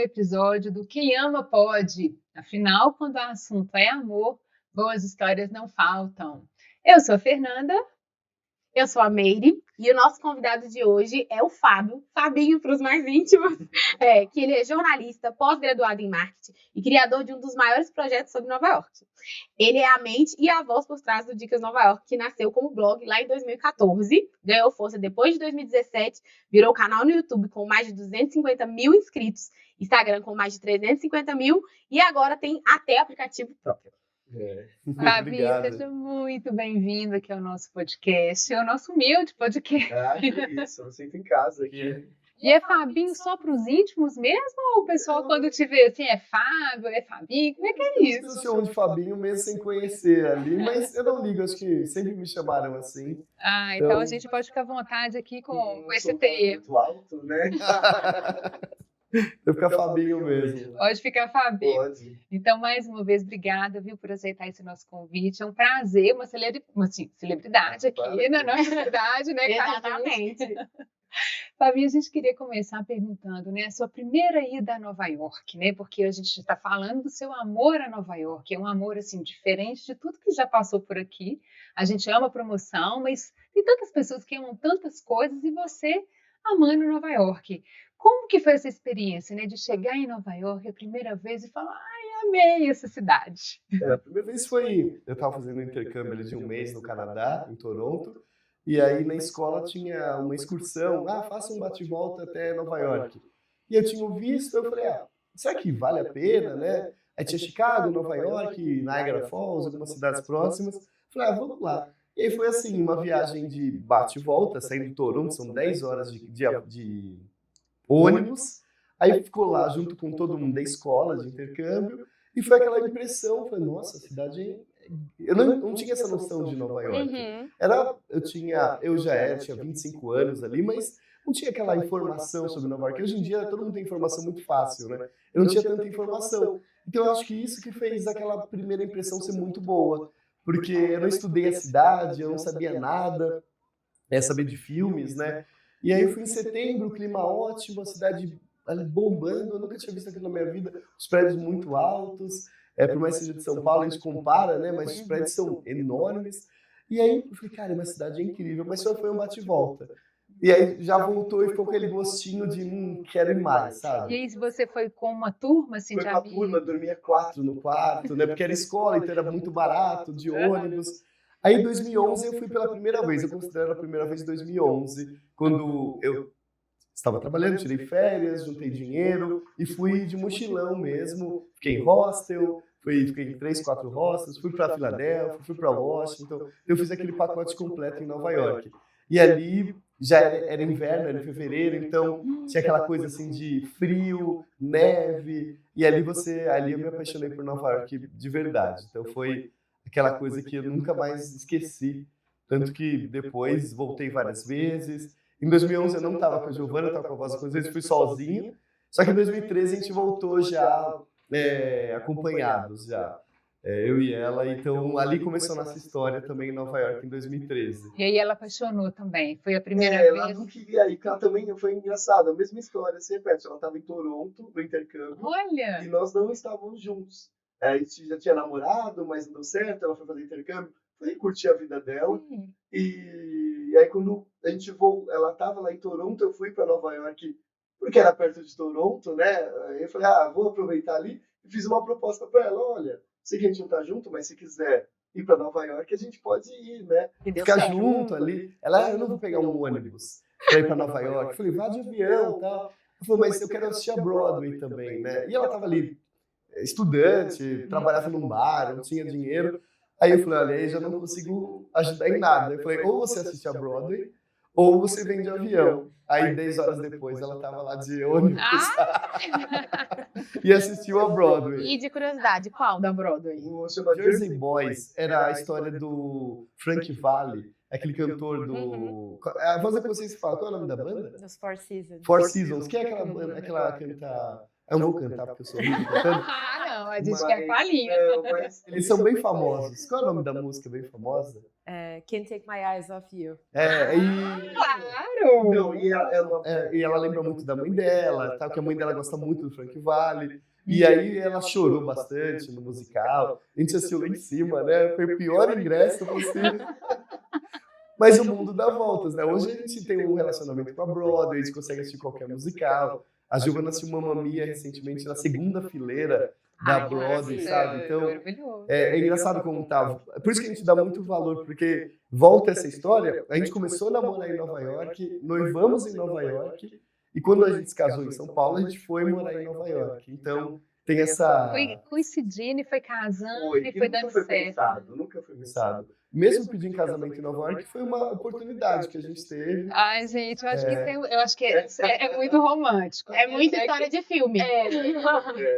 episódio do Quem Ama Pode. Afinal, quando o assunto é amor, boas histórias não faltam. Eu sou a Fernanda. Eu sou a Meire e o nosso convidado de hoje é o Fabinho para os mais íntimos, que ele é jornalista, pós-graduado em marketing e criador de um dos maiores projetos sobre Nova York. Ele é a mente e a voz por trás do Dicas Nova York, que nasceu como blog lá em 2014, ganhou força depois de 2017, virou canal no YouTube com mais de 250 mil inscritos, Instagram com mais de 350 mil e agora tem até aplicativo próprio. Fabi, seja muito bem-vindo aqui ao nosso podcast, ao nosso humilde podcast. Que isso, eu sinto em casa aqui. E é Fabinho só para os íntimos mesmo? Ou o pessoal, quando te vê assim, é Fábio, é Fabinho? Como é que é isso? Eu chamo de Fabinho mesmo sem conhecer ali, mas eu não ligo, acho que sempre me chamaram assim. Então a gente pode ficar à vontade aqui com esse termo. Muito alto, né? Eu ficar Fabinho mesmo. Pode ficar Fabinho. Pode. Então, mais uma vez, obrigada, viu, por aceitar esse nosso convite. É um prazer, uma celebridade aqui, não é verdade, né? Exatamente. Fabinho, a gente queria começar perguntando, né, a sua primeira ida a Nova York, né? Porque a gente está falando do seu amor a Nova York. É um amor, assim, diferente de tudo que já passou por aqui. A gente ama a promoção, mas tem tantas pessoas que amam tantas coisas e você amando Nova York. Como que foi essa experiência, né, de chegar em Nova York a primeira vez e falar, ai, amei essa cidade? A primeira vez foi, eu estava fazendo um intercâmbio de um mês no Canadá, em Toronto, e aí na escola tinha uma excursão, faça um bate-volta até Nova York. E eu tinha visto, eu falei, será que vale a pena, né? Aí tinha Chicago, Nova York, Niagara Falls, algumas cidades próximas. Falei, vamos lá. E aí foi assim, uma viagem de bate-volta, saindo de Toronto, são 10 horas de ônibus, aí ficou lá junto com todo mundo da escola de intercâmbio, e foi aquela impressão, foi, nossa, a cidade... Eu não tinha essa noção de Nova York. Eu tinha 25 anos ali, mas não tinha aquela informação sobre Nova York. Hoje em dia todo mundo tem informação muito fácil, né? Eu não tinha tanta informação. Então eu acho que isso que fez aquela primeira impressão ser muito boa, porque eu não estudei a cidade, eu não sabia nada, saber de filmes, né? E aí eu fui em setembro, o clima ótimo, a cidade bombando, eu nunca tinha visto aquilo na minha vida, os prédios muito altos, por mais que seja de São Paulo, a gente compara, né, mas os prédios são enormes. E aí eu falei, cara, uma cidade incrível, mas só foi um bate-volta. E aí já voltou e ficou com aquele gostinho de, quero ir mais, sabe? E aí você foi com uma turma, assim, de amigos? Foi com a turma, dormia 4 no quarto, né, porque era escola, então era muito barato, de ônibus. Aí em 2011 eu fui pela primeira vez, eu considero a primeira vez em 2011, quando eu estava trabalhando, tirei férias, juntei dinheiro e fui de mochilão mesmo, fiquei em hostel, fiquei em 3, 4 hostels, fui para Filadélfia, fui para Washington, eu fiz aquele pacote completo em Nova York. E ali já era inverno, era em fevereiro, então tinha aquela coisa assim de frio, neve, e ali eu me apaixonei por Nova York de verdade, então foi aquela coisa que eu nunca mais esqueci, tanto que depois voltei várias vezes. Em 2011 eu não estava com a Giovana, eu estava com a voz, às vezes fui sozinho, só que em 2013 a gente voltou já acompanhados, já, eu e ela, então ali começou a nossa história também em Nova York em 2013. E aí ela apaixonou também, foi a primeira vez? Ela não queria ir, porque ela também foi engraçada, a mesma história, se repete, ela estava em Toronto, no intercâmbio, olha, e nós não estávamos juntos. A gente já tinha namorado, mas não deu certo, ela foi fazer intercâmbio, foi curtir a vida dela. E aí quando a gente ela estava lá em Toronto, eu fui para Nova York, porque era perto de Toronto, né? Aí eu falei, vou aproveitar ali, e fiz uma proposta para ela, olha, sei que a gente não tá junto, mas se quiser ir para Nova York, a gente pode ir, né? Ficar junto ali. Eu não vou pegar um ônibus para ir para Nova York. Eu falei, vá de avião e tal. Ela falou, mas eu quero assistir a Broadway também, né? E ela estava ali, estudante, trabalhava num bar, não tinha dinheiro. Aí eu falei, olha, aí já não consigo ajudar em nada. Eu falei, ou você assiste a Broadway, ou você vem de avião. Aí 10 horas depois ela estava lá de ônibus e assistiu a Broadway. E de curiosidade, qual da Broadway? O chama Jersey Boys, era a história do Frank Valli, aquele cantor do... A voz da consciência fala, qual é o nome da banda? Dos Four Seasons. Four Seasons, que é aquela banda, aquela canta... Eu não vou cantar porque eu sou horrível cantando. Ah, não, a gente quer palhinha. Mas eles são bem famosos. Qual é o nome da música bem famosa? Can't Take My Eyes Off You. Claro! Então, e ela lembra muito da mãe dela, tal, que a mãe dela gosta muito do Frank Valli. E aí ela chorou bastante no musical. A gente assistiu lá em cima, né? Foi o pior ingresso possível. Mas o mundo dá voltas, né? Hoje a gente tem um relacionamento com a Broadway, a gente consegue assistir qualquer musical. A Giovana assistiu Mamma Mia recentemente na segunda fileira da Broadway, sabe? Então, é engraçado como tá. Por isso que a gente dá muito valor, porque volta essa história, a gente começou a namorar em Nova York, noivamos em Nova York, e quando a gente se casou em São Paulo, a gente foi morar em Nova York. Então, tem essa... Foi coincidindo, foi casando e foi dando certo. Nunca foi pensado. Mesmo pedir em casamento em Nova York, foi uma oportunidade que a gente teve. Ai, gente, eu acho que é muito romântico. É muita história de filme.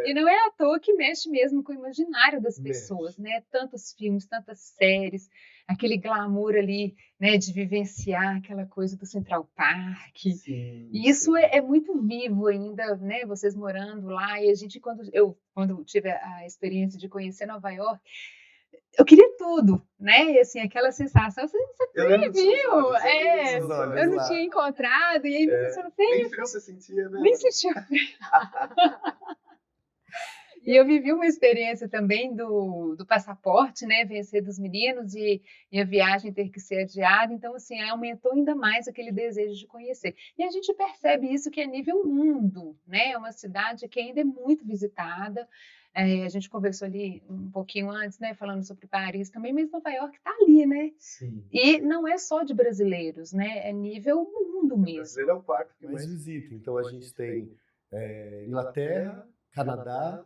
E não é à toa que mexe mesmo com o imaginário das pessoas, né? Tantos filmes, tantas séries, aquele glamour ali, né, de vivenciar aquela coisa do Central Park. Sim, E isso é muito vivo ainda, né? Vocês morando lá, e a gente, quando tive a experiência de conhecer Nova York, eu queria tudo, né? E assim, aquela sensação, você viu? Eu não tinha encontrado, e aí você não fez. Nem frio você sentia, né? Nem sentia frio. E eu vivi uma experiência também do passaporte, né? Vencer dos meninos e a viagem ter que ser adiada. Então, assim, aumentou ainda mais aquele desejo de conhecer. E a gente percebe isso que é nível mundo, né? É uma cidade que ainda é muito visitada. A gente conversou ali um pouquinho antes, né? Falando sobre Paris também, mas Nova York está ali, né? Sim. E não é só de brasileiros, né? É nível mundo mesmo. O brasileiro é o quarto que mais visita. Então, a gente tem Inglaterra, Canadá,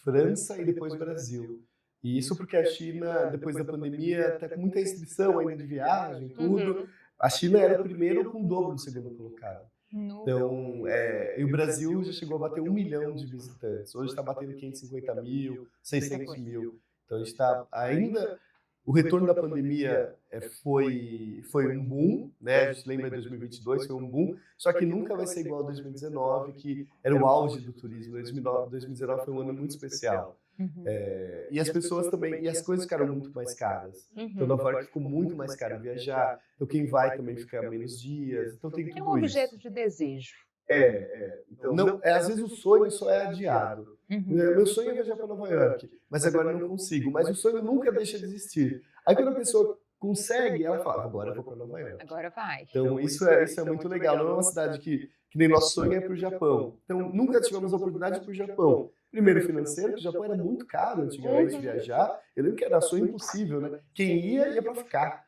França e depois Brasil. E isso porque a China, depois da pandemia, está com muita restrição ainda de viagem, tudo. A China era o primeiro com o dobro do segundo colocado. Então, e o Brasil já chegou a bater 1 milhão de visitantes. Hoje está batendo 550 mil, 600 mil. Então, a gente está ainda... O retorno da pandemia foi um boom, né? A gente lembra de 2022, foi um boom, só que nunca vai ser igual a 2019, que era o auge do turismo. 2019 foi um ano muito especial. E as pessoas também, e as coisas ficaram muito mais caras. Então, Nova York ficou muito mais caro viajar, então quem vai também fica menos dias, então tem tudo isso. É um objeto de desejo. Então, às vezes o sonho só é adiado. Meu sonho é viajar para Nova York, mas agora eu não consigo. Mas o sonho nunca deixa de existir. Aí quando a pessoa consegue, ela fala, agora eu vou para Nova York. Agora vai. Então isso é muito legal. Não é uma cidade que nem nosso sonho é para o Japão. Então nunca tivemos a oportunidade de ir para o Japão. Primeiro financeiro, porque o Japão era muito caro antigamente viajar. Eu lembro que era sonho impossível, né? Quem ia para ficar.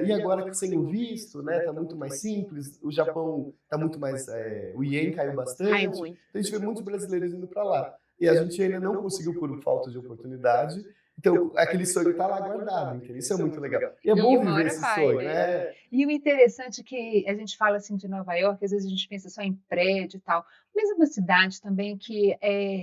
E agora sem o visto, né, tá muito mais simples. O Japão tá muito mais, o ien caiu bastante. Então a gente vê muitos brasileiros indo para lá. E a gente ainda não conseguiu por falta de oportunidade. Então aquele sonho tá lá guardado, entendeu? Isso é muito legal. E é bom viver esse sonho, né? E o interessante é que a gente fala assim de Nova York, às vezes a gente pensa só em prédio e tal, mas é uma cidade também que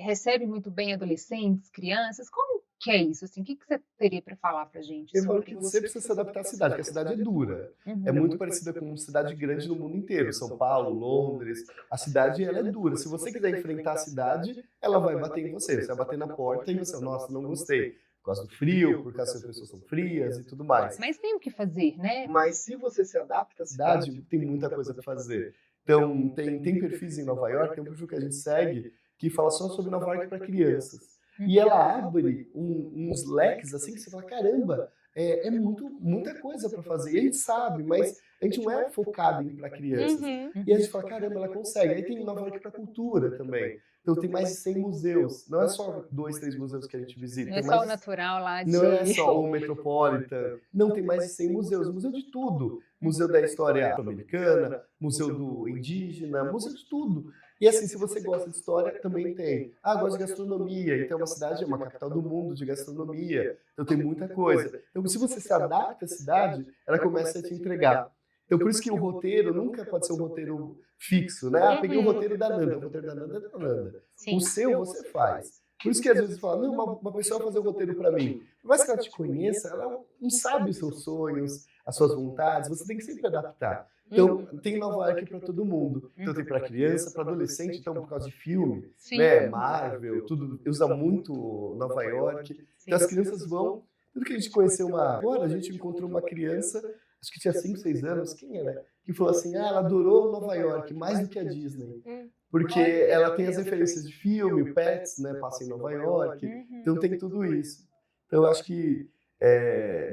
recebe muito bem adolescentes, crianças. Como que é isso? Assim, o que você teria para falar pra gente? Eu falo que você precisa se adaptar à cidade, porque a cidade é dura. É muito parecida com uma cidade grande no mundo inteiro. São Paulo, Londres. A cidade, ela é dura. Se você quiser enfrentar a cidade, ela vai bater em você. Você vai bater na porta e você, nossa, não gostei. Por causa do frio, por causa que as pessoas são frias e tudo mais. Mas tem o que fazer, né? Mas se você se adapta à cidade, tem muita coisa para fazer. Então, tem perfis em Nova York, tem um perfil que a gente segue, que fala só sobre Nova York para crianças. E ela abre uns leques assim que você fala, caramba, é muita coisa para fazer. E a gente sabe, mas a gente não é focado em ir para crianças. E a gente fala, caramba, ela consegue. Aí tem Nova York para cultura também. Então tem mais de 100 museus. Não é só 2, 3 museus que a gente visita. Não é só o natural lá de... Não é só o Metropolitan. Não, tem mais de 100 museus. Museu de tudo. Museu da história afro-americana, museu do indígena, museu de tudo. E assim, se você gosta de história, também tem. Gosta de gastronomia. Então, uma cidade é uma capital do mundo de gastronomia. Então, tem muita coisa. Então, se você se adapta à cidade, ela começa a te entregar. Então, por isso que o roteiro nunca pode ser um roteiro fixo, né? Peguei o roteiro da Nanda. O roteiro da Nanda é da Nanda. O seu, você faz. Por isso que às vezes fala, não, uma pessoa vai fazer o roteiro para mim. Por mais que ela te conheça, ela não sabe os seus sonhos. as suas vontades, você tem que sempre adaptar. Então, tem Nova York para todo mundo. Então, tem para criança, para adolescente, então, por causa de filme, Sim. né? Marvel, tudo, usa muito Nova York. Então, as crianças vão... Tudo que a gente conheceu agora, a gente encontrou uma criança, acho que tinha 5, 6 anos, quem era? Que falou assim, ela adorou Nova York, mais do que a Disney. Porque ela tem as referências de filme, o Pets, né? Passa em Nova York. Então, tem tudo isso. Então, eu acho que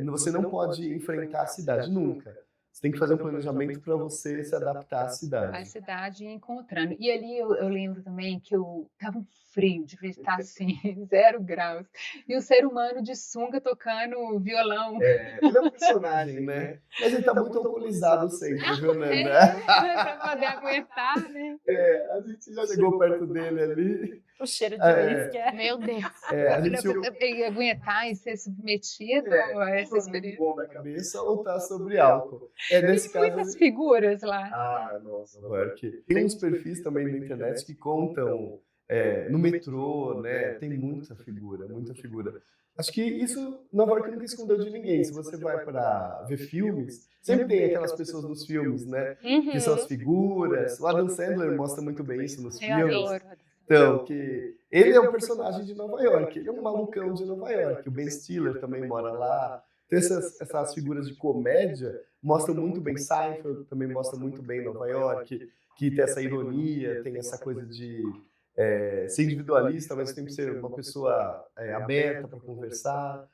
você não pode enfrentar a cidade nunca. Você tem que fazer um planejamento para você se adaptar à A cidade. cidade encontrando. E ali eu lembro também que tava um frio, devia estar assim, 0 graus. E o ser humano de sunga tocando violão. Ele é um personagem, né? Mas ele tá muito alcoolizado sempre, viu, Nanda? Para poder aguentar, né? A gente já chegou perto dele ali. O cheiro de uísque. Meu Deus. A gente E aguentar e ser submetido a essa experiência. bom da cabeça ou tá sobre álcool. Nesse Tem caso... muitas figuras lá. Ah, nossa, Nova York. Tem uns perfis também na internet que contam no metrô, né? Tem muita figura, muita figura. Acho que isso Nova York nunca escondeu de ninguém. Se você vai para ver filmes, sempre tem aquelas pessoas nos filmes, né? Que são as figuras. O Adam Sandler mostra muito bem isso nos Eu filmes. adoro. Então, que ele é um personagem de Nova York, ele é um malucão de Nova York. O Ben Stiller também mora lá. Então, essas figuras de comédia mostram muito bem. Seinfeld também mostra muito bem Nova York, que tem essa ironia, tem essa coisa de ser individualista, mas tem que ser uma pessoa aberta para conversar.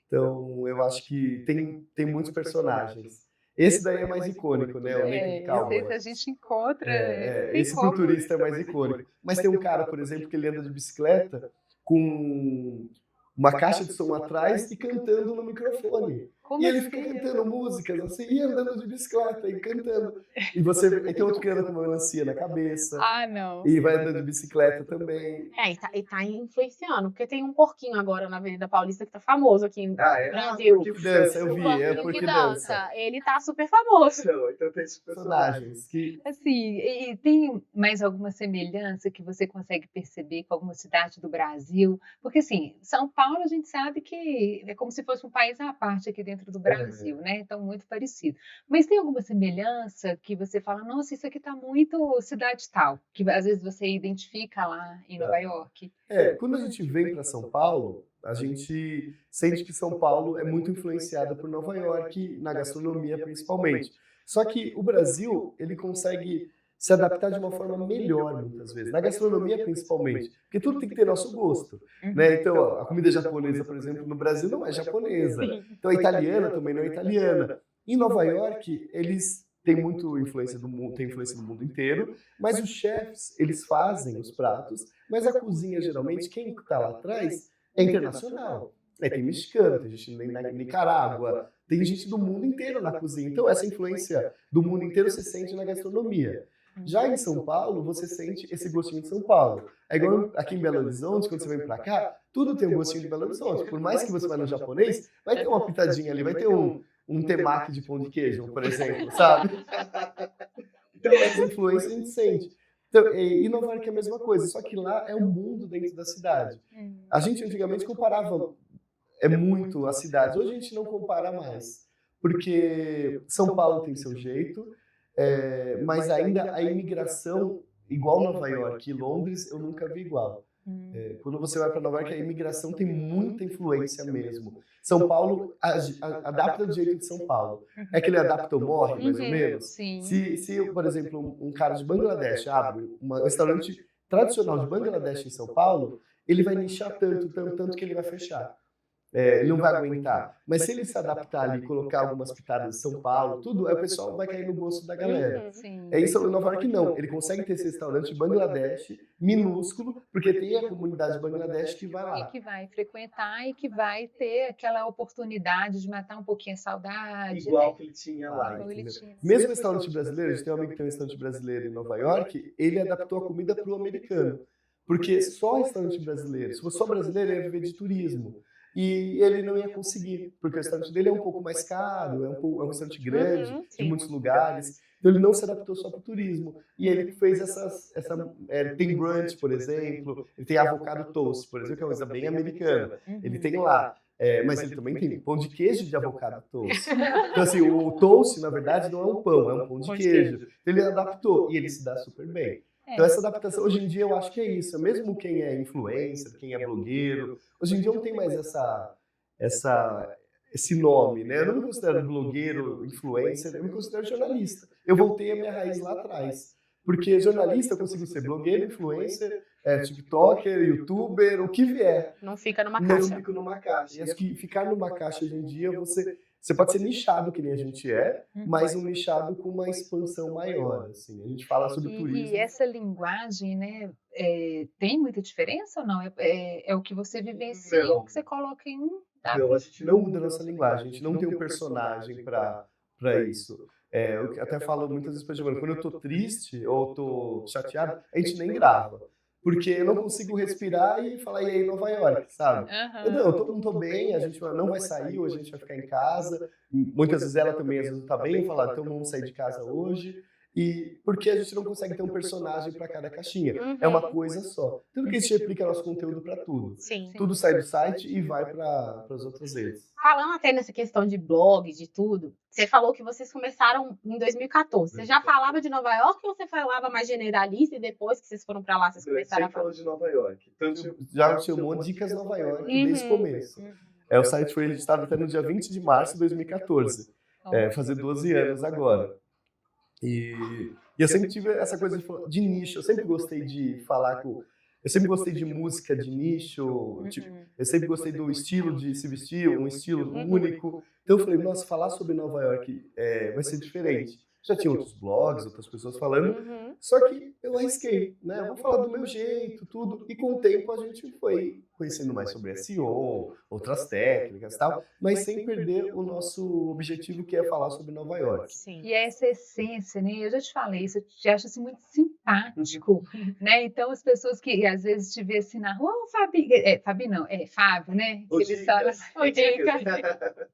Então, eu acho que tem muitos personagens. Esse daí é mais icônico, né? O Naked Cowboy. Esse a gente encontra. Esse futurista é mais icônico. Mas tem um cara, por exemplo, que ele anda de bicicleta com uma caixa de som atrás e cantando no microfone. E ele fica cantando músicas assim, e andando de bicicleta e cantando. E tem outro que anda com uma melancia na cabeça. Ah, não. E vai andando de bicicleta também. E tá influenciando, porque tem um porquinho agora na Avenida Paulista que tá famoso aqui no Brasil. Porque dança, eu vi, Porquinho porque que dança. Ele tá super famoso. Então tem esses personagens que... Assim, e tem mais alguma semelhança que você consegue perceber com alguma cidade do Brasil? Porque, assim, São Paulo a gente sabe que é como se fosse um país à parte aqui dentro do Brasil, né? Então, muito parecido. Mas tem alguma semelhança que você fala, nossa, isso aqui tá muito cidade tal, que às vezes você identifica lá em Nova York? Quando a gente vem para São Paulo, a gente sente que São Paulo é muito influenciada por Nova York, na gastronomia principalmente. Só que o Brasil, ele consegue se adaptar de uma forma melhor, muitas vezes. Na gastronomia, principalmente. Porque tudo tem que ter nosso gosto. Né? Então, a comida japonesa, por exemplo, no Brasil não é japonesa. Então, a italiana também não é italiana. Em Nova York, eles têm muito influência do mundo, tem influência do mundo inteiro, mas os chefs, eles fazem os pratos, mas a cozinha, geralmente, quem está lá atrás é internacional. Tem mexicano, tem gente na Nicarágua, tem gente do mundo inteiro na cozinha. Então, essa influência do mundo inteiro se sente na gastronomia. Já em São Paulo, você sente esse gostinho de São Paulo. É igual aqui em Belo Horizonte, quando você vem pra cá, tudo tem um gostinho de Belo Horizonte. Por mais que você vá no japonês, vai ter uma pitadinha ali, vai ter um temaki de pão de queijo, por exemplo, sabe? Então, essa influência a gente sente. Então, e Nova York é a mesma coisa, só que lá é um mundo dentro da cidade. A gente antigamente comparava muito as cidades, hoje a gente não compara mais, porque São Paulo tem seu jeito, mas ainda a imigração, igual Nova York e Londres, eu nunca vi igual. Quando você vai para Nova York, a imigração tem muita influência mesmo. São Paulo adapta do jeito de São Paulo. É que ele adapta ou morre, mais ou menos. Sim. Se por exemplo, um cara de Bangladesh abre um restaurante tradicional de Bangladesh em São Paulo, ele vai nichar tanto que ele vai fechar. Ele não vai aguentar. Mas se ele se adaptar ali, colocar algumas pitadas de São Paulo, tudo, aí o pessoal vai cair no gosto da galera. Isso em Nova York não. Ele consegue ter esse restaurante de Bangladesh, minúsculo, porque tem a comunidade de Bangladesh que vai lá. E que vai frequentar e que vai ter aquela oportunidade de matar um pouquinho a saudade. Igual que ele tinha lá. Mesmo restaurante brasileiro, a gente tem um amigo que tem um restaurante brasileiro em Nova York, ele adaptou a comida para o americano. Porque só restaurante brasileiro, se fosse só brasileiro, ele ia viver de turismo. E ele não ia conseguir, porque o restaurante dele é um pouco mais caro, é um restaurante grande, de muitos lugares. Então ele não se adaptou só para o turismo. E ele fez tem brunch, por exemplo, ele tem avocado toast, por exemplo, que é uma coisa bem americana. Ele tem lá, mas ele também tem pão de queijo de avocado toast. Então assim, o toast, na verdade, não é um pão, é um pão de queijo. Então ele adaptou e ele se dá super bem. Então essa adaptação, hoje em dia, eu acho que é isso. Mesmo quem é influencer, quem é blogueiro, hoje em dia não tem mais esse nome, né? Eu não me considero blogueiro, influencer, eu me considero jornalista. Eu voltei à minha raiz lá atrás. Porque jornalista eu consigo ser blogueiro, influencer, tiktoker, youtuber, o que vier. Não fica numa Não caixa. fico numa caixa. E acho que ficar numa caixa hoje em dia, você pode ser nichado, que nem a gente mas um nichado com uma expansão maior. Assim. A gente fala sobre turismo. E essa linguagem, né, tem muita diferença ou não? É o que você vivencia ou o que você coloca em um... Não, a gente não muda a nossa linguagem, a gente não tem um personagem para isso. Eu até falo muitas vezes para Giovana, quando eu tô triste ou tô chateado, a gente nem grava. Porque eu não consigo respirar e falar, e aí, Nova York, sabe? Eu não tô bem, a gente não vai sair, hoje a gente vai ficar em casa. Muitas vezes ela também, às vezes, tá bem, fala, então vamos sair de casa hoje. E porque a gente não consegue ter um personagem para cada caixinha. É uma coisa só. Tudo que a gente replica nosso conteúdo para tudo. Sim. Tudo sai do site e vai para as outras redes. Falando até nessa questão de blog, de tudo, você falou que vocês começaram em 2014. Você já falava de Nova York ou você falava mais generalista e depois que vocês foram para lá, vocês começaram a falar? de Nova York. Então, já chamou Dicas Nova York desde o começo. O site foi registrado até no dia 20 de março de 2014. Fazer 12 anos agora. E eu sempre tive essa coisa de nicho, eu sempre gostei de falar eu sempre gostei de música de nicho, eu sempre gostei do estilo de se vestir, um estilo único. Então eu falei, nossa, falar sobre Nova York vai ser diferente. Já tinha outros blogs, outras pessoas falando, só que eu arrisquei, né? Vou falar do meu jeito, tudo. E com o tempo a gente foi conhecendo mais sobre SEO, outras técnicas e tal, mas sem perder o nosso objetivo, que é falar sobre Nova York. Sim. E essa essência, né? Eu já te falei isso, eu te acho assim, muito simpático, né? Então as pessoas que às vezes te vê assim na rua, Fabi, Fabi não, Fábio, né? Que eles falam, Dica.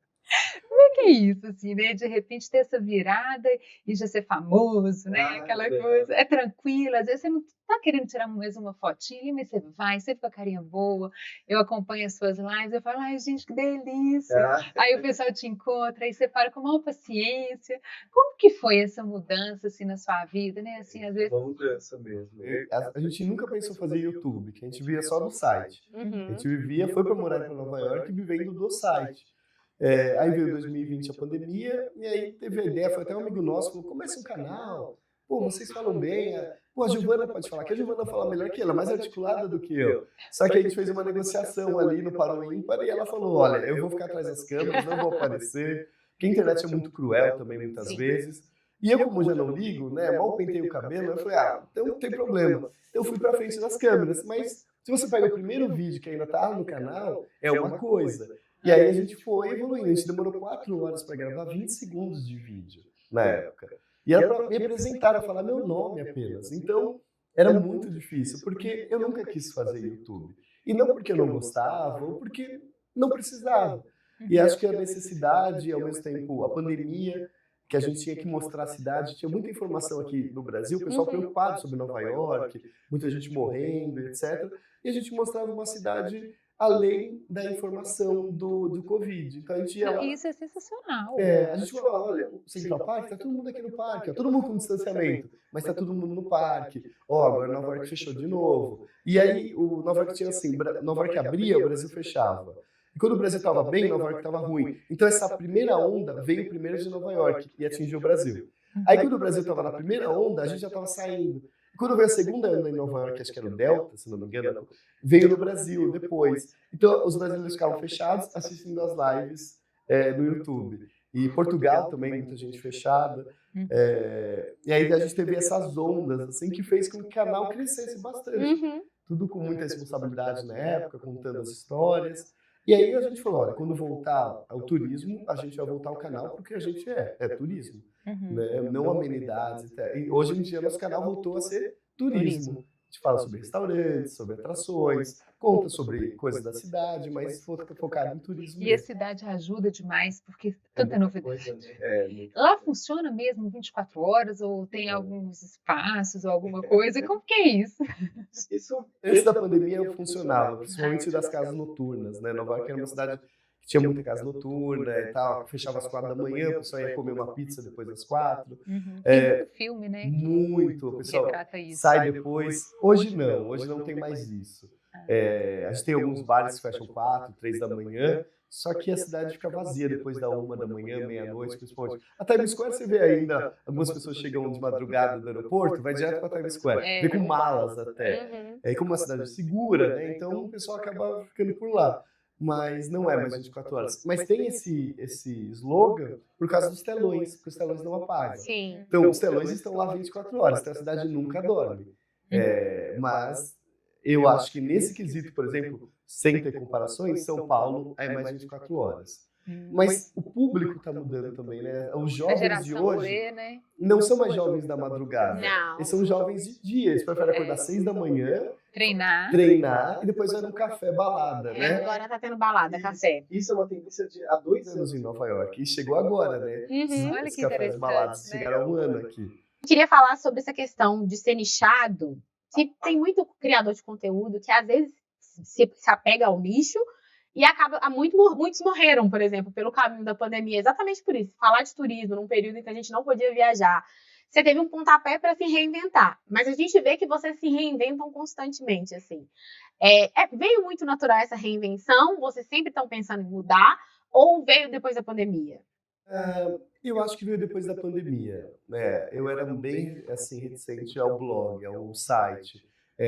Como é que é isso, assim, né? De repente ter essa virada e já ser famoso, né? Aquela coisa. É tranquilo, às vezes você não tá querendo tirar mesmo uma fotinha, mas você vai, sempre com a carinha boa. Eu acompanho as suas lives, eu falo, ai, gente, que delícia. Aí o pessoal te encontra, aí você para com maior paciência. Como que foi essa mudança, assim, na sua vida, né? Assim, às vezes... Uma mudança mesmo. A gente nunca pensou fazer YouTube, que a gente via só no site. A gente foi para morar para Nova York vivendo do site. Aí veio 2020 a pandemia, e aí teve a ideia, foi até um amigo nosso, falou, comece um canal, pô, vocês falam bem, pô, a Giovana pode falar, que a Giovana fala melhor que ela, mais articulada do que eu. Só que a gente fez uma negociação ali no Paro Ímpar, e ela falou, olha, eu vou ficar atrás das câmeras, não vou aparecer, porque a internet é muito cruel também, muitas vezes. E eu, como já não ligo, né, mal pentei o cabelo, eu falei, então não tem problema. Eu fui pra frente das câmeras, mas se você pega o primeiro vídeo que ainda tá no canal, é uma coisa. E aí a gente foi evoluindo, a gente demorou 4 horas para gravar 20 segundos de vídeo na época. E era para me apresentar, a falar meu nome apenas. Então era muito difícil, porque eu nunca quis fazer YouTube. E não porque eu não gostava, ou porque não precisava. E acho que a necessidade, ao mesmo tempo, a pandemia, que a gente tinha que mostrar a cidade, tinha muita informação aqui no Brasil, o pessoal preocupado sobre Nova York, muita gente morrendo, etc. E a gente mostrava uma cidade além da informação do Covid. Então a gente ia lá, Isso é sensacional. a gente falava, olha, o Central Park, tá todo mundo aqui no parque, ó, todo mundo com distanciamento, mas tá todo mundo no parque. Agora Nova York fechou de novo. E aí o Nova York tinha assim, Nova York abria, o Brasil fechava. E quando o Brasil estava bem, Nova York estava ruim. Então essa primeira onda veio primeiro de Nova York e atingiu o Brasil. Aí quando o Brasil estava na primeira onda, a gente já estava saindo. Quando veio a segunda onda em Nova York, acho que era o Delta, se não me engano, veio no Brasil depois. Então, os brasileiros ficavam fechados assistindo as lives no YouTube. E Portugal também, muita gente fechada. E aí a gente teve essas ondas, assim, que fez com que o canal crescesse bastante. Tudo com muita responsabilidade na época, contando as histórias. E aí a gente falou, olha, quando voltar ao turismo, a gente vai voltar ao canal porque a gente é turismo, né? Não amenidades. E hoje em dia nosso canal voltou a ser turismo. gente fala sobre restaurantes, sobre atrações, conta sobre coisas da cidade, mas focado em turismo E a mesmo. cidade ajuda demais, porque tanta novidade. É, Lá funciona mesmo 24 horas ou tem alguns espaços ou alguma coisa? Como que é isso? isso, antes da pandemia funcionava, principalmente das casas noturnas, né? Nova York era uma cidade que tinha muita casa noturna e tal, fechava às 4 da manhã, o pessoal ia comer uma pizza depois das 4. Tem muito filme, né? Muito, o Que pessoal retrata isso. sai depois. Hoje não tem mais isso. A gente tem alguns bares que fecham 4, 3 da manhã, só que a cidade fica vazia depois da 1 da manhã, meia-noite, principalmente. A Times Square você vê ainda, algumas pessoas chegam de madrugada do aeroporto, vai direto para a Times Square, vem com malas até. É como uma cidade segura, né? Então o pessoal acaba ficando por lá. Mas não é mais 24 horas. Mas tem esse slogan por causa dos telões, porque os telões não apagam. Sim. Então, os telões estão lá 24 horas, então a cidade nunca dorme. Mas eu acho que nesse quesito, por exemplo, sem ter comparações, São Paulo é mais 24 horas. Mas o público está mudando também, né? Os A jovens de geração hoje Z, né? não são mais jovens da madrugada. Não. Eles são jovens de dia, eles preferem acordar 6 da manhã, Treinar. e depois vai num café balada, né? Agora tá tendo balada, café. Isso é uma tendência de há 2 anos em Nova York, e chegou agora, né? Olha Esses que cafés baladas interessante, né? chegaram há um ano aqui. Eu queria falar sobre essa questão de ser nichado. Tem muito criador de conteúdo que às vezes se apega ao nicho e acaba. Muitos morreram, por exemplo, pelo caminho da pandemia, exatamente por isso. Falar de turismo num período em que a gente não podia viajar. Você teve um pontapé para se reinventar, mas a gente vê que vocês se reinventam constantemente, assim. Veio muito natural essa reinvenção? Vocês sempre estão pensando em mudar? Ou veio depois da pandemia? Eu acho que veio depois da pandemia. Eu era bem assim, reticente ao blog, ao site.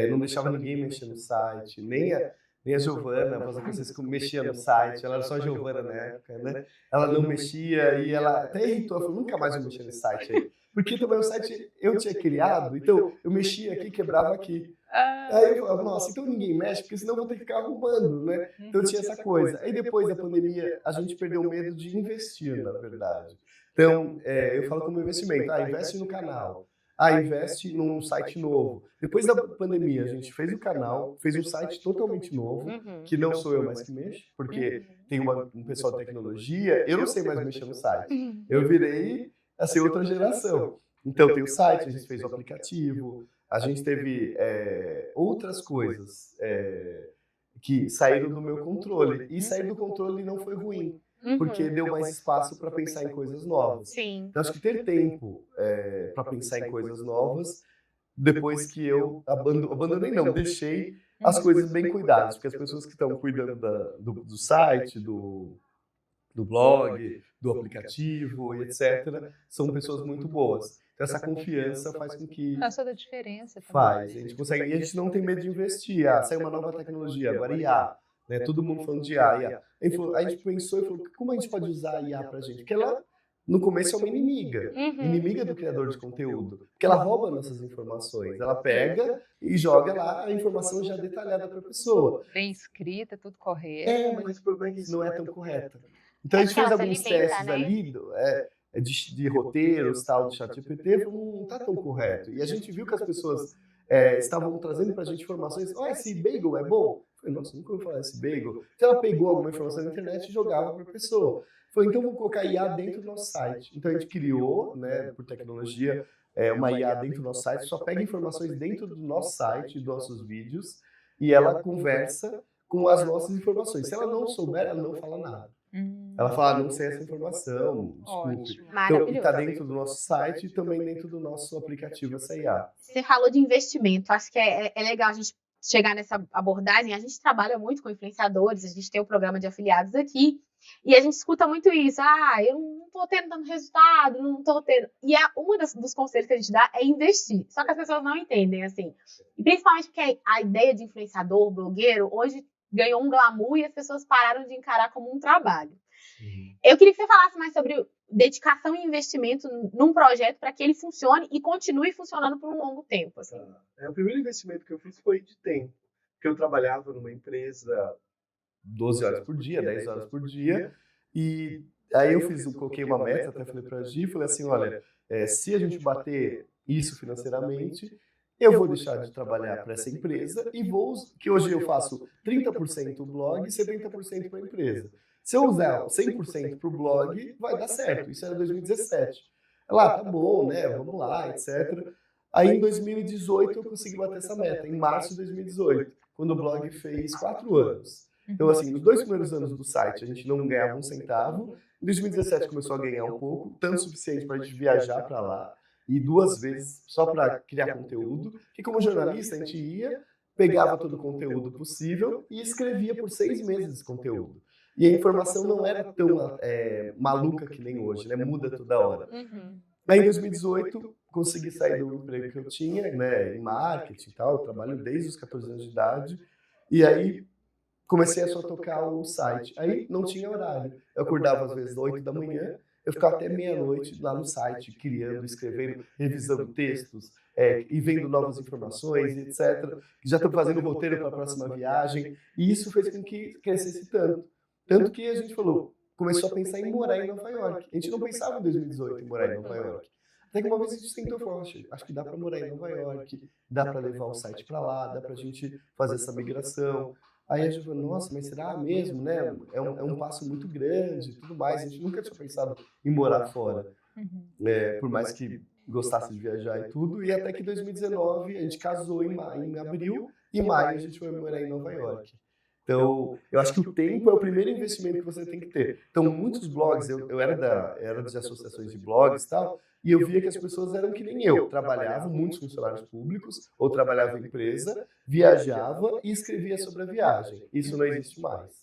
Não deixava ninguém mexer no site, nem a Giovana, a Francisco, mexia no site. Ela era só a Giovana na época, né? Ela não mexia e ela até irritou. Ela falou, nunca mais vou mexer nesse site aí. Porque também o site eu tinha criado, então eu mexia aqui, quebrava aqui. Aí eu falava, nossa, então ninguém mexe, porque senão eu vou ter que ficar arrumando, né? Então tinha essa coisa. Aí depois da pandemia, a gente perdeu o medo de investir, na verdade. Então, eu falo como investimento, investe no canal, investe num site novo. Depois da pandemia, a gente fez o canal, fez um site totalmente novo, que não sou eu mais que mexo, porque tem um pessoal de tecnologia, eu não sei mais mexer no site. Eu virei, assim, outra geração. Então, tem o site, a gente fez o aplicativo, a gente teve outras coisas que saíram do meu controle. E sair do controle não foi ruim, porque deu mais espaço para pensar em coisas novas. Sim. Então, acho que ter tempo para pensar em coisas novas, depois que eu abandonei não, deixei as coisas bem cuidadas, porque as pessoas que estão cuidando do site, do blog, do aplicativo e etc., são pessoas muito boas. Então, essa confiança faz com que... Faz toda a diferença também. Faz. A gente consegue, e a gente não tem medo de investir. Saiu uma nova tecnologia, agora IA. Né? Todo mundo falando de IA. A gente pensou e falou, como a gente pode usar a IA pra gente? Porque ela, no começo, é uma inimiga do criador de conteúdo. Porque ela rouba nossas informações. Ela pega e joga lá a informação já detalhada para a pessoa. Bem escrita, tudo correto. Mas o problema é que isso não é tão correta. Então a gente fez alguns testes ali de roteiros, tal, do ChatGPT, não está tão correto. E a gente viu que as pessoas estavam trazendo para a gente informações, esse bagel é bom? Eu falei, nossa, nunca ouvi falar desse bagel. Então ela pegou alguma informação na internet e jogava para a pessoa. Falei, então vamos colocar IA dentro do nosso site. Então a gente criou, né, por tecnologia, uma IA dentro do nosso site, só pega informações dentro do nosso site, dos nossos vídeos, e ela conversa com as nossas informações. Se ela não souber, ela não fala nada. Ela fala, não sei essa informação, desculpe. Então, está dentro do nosso site e também dentro do nosso aplicativo, essa IA. Você falou de investimento, acho que é legal a gente chegar nessa abordagem. A gente trabalha muito com influenciadores, a gente tem um programa de afiliados aqui, e a gente escuta muito isso. Eu não estou tendo tanto resultado, não estou tendo... E um dos conselhos que a gente dá é investir. Só que as pessoas não entendem, assim. E principalmente porque a ideia de influenciador, blogueiro, hoje ganhou um glamour e as pessoas pararam de encarar como um trabalho. Eu queria que você falasse mais sobre dedicação e investimento num projeto para que ele funcione e continue funcionando por um longo tempo. Assim. O primeiro investimento que eu fiz foi de tempo, porque eu trabalhava numa empresa 12 horas por dia, 10 horas por dia, e aí eu coloquei uma meta, até falei para a Gi, falei assim, olha, se a gente bater isso financeiramente, eu vou deixar de trabalhar para essa empresa e que hoje eu faço 30% blog e 70% para a empresa. Se eu usar 100% para o blog, vai dar certo. Isso era 2017. Lá, tá bom, né? Vamos lá, etc. Aí em 2018 eu consegui bater essa meta, em março de 2018, quando o blog fez 4 anos. Então, assim, nos 2 primeiros anos do site a gente não ganhava um centavo. Em 2017 começou a ganhar um pouco, tanto suficiente para a gente viajar para lá e 2 vezes só para criar conteúdo. Que como jornalista a gente ia, pegava todo o conteúdo possível e escrevia por 6 meses esse conteúdo. E a informação não era tão maluca que nem hoje, né? Muda toda hora. Aí em 2018 consegui sair do emprego que eu tinha, né, em marketing e tal. Eu trabalho desde os 14 anos de idade. E aí comecei a só tocar o site. Aí não tinha horário. Eu acordava às vezes 8 da manhã, eu ficava até meia-noite lá no site, criando, escrevendo, revisando textos, e vendo novas informações, etc. Já estou fazendo roteiro para a próxima viagem. E isso fez com que crescesse tanto. Tanto que a gente começou a pensar em morar em Nova York. A gente não pensava em 2018 em morar em Nova York. Até que uma vez a gente tentou falar, acho que dá para morar em Nova York, dá para levar o site para lá, dá para a gente fazer essa migração. Aí a gente falou, nossa, mas será mesmo, né? É um passo muito grande e tudo mais. A gente nunca tinha pensado em morar fora, por mais que gostasse de viajar e tudo. E até que em 2019 a gente casou em abril, e em maio a gente foi morar em Nova York. Então, eu acho que o tempo é o primeiro investimento que você tem que ter. Então, muitos blogs, eu era de associações de blogs e tal, e eu via que as pessoas eram que nem eu. Trabalhavam, muitos funcionários públicos, ou trabalhavam em empresa, viajava e escrevia sobre a viagem. Isso não existe mais.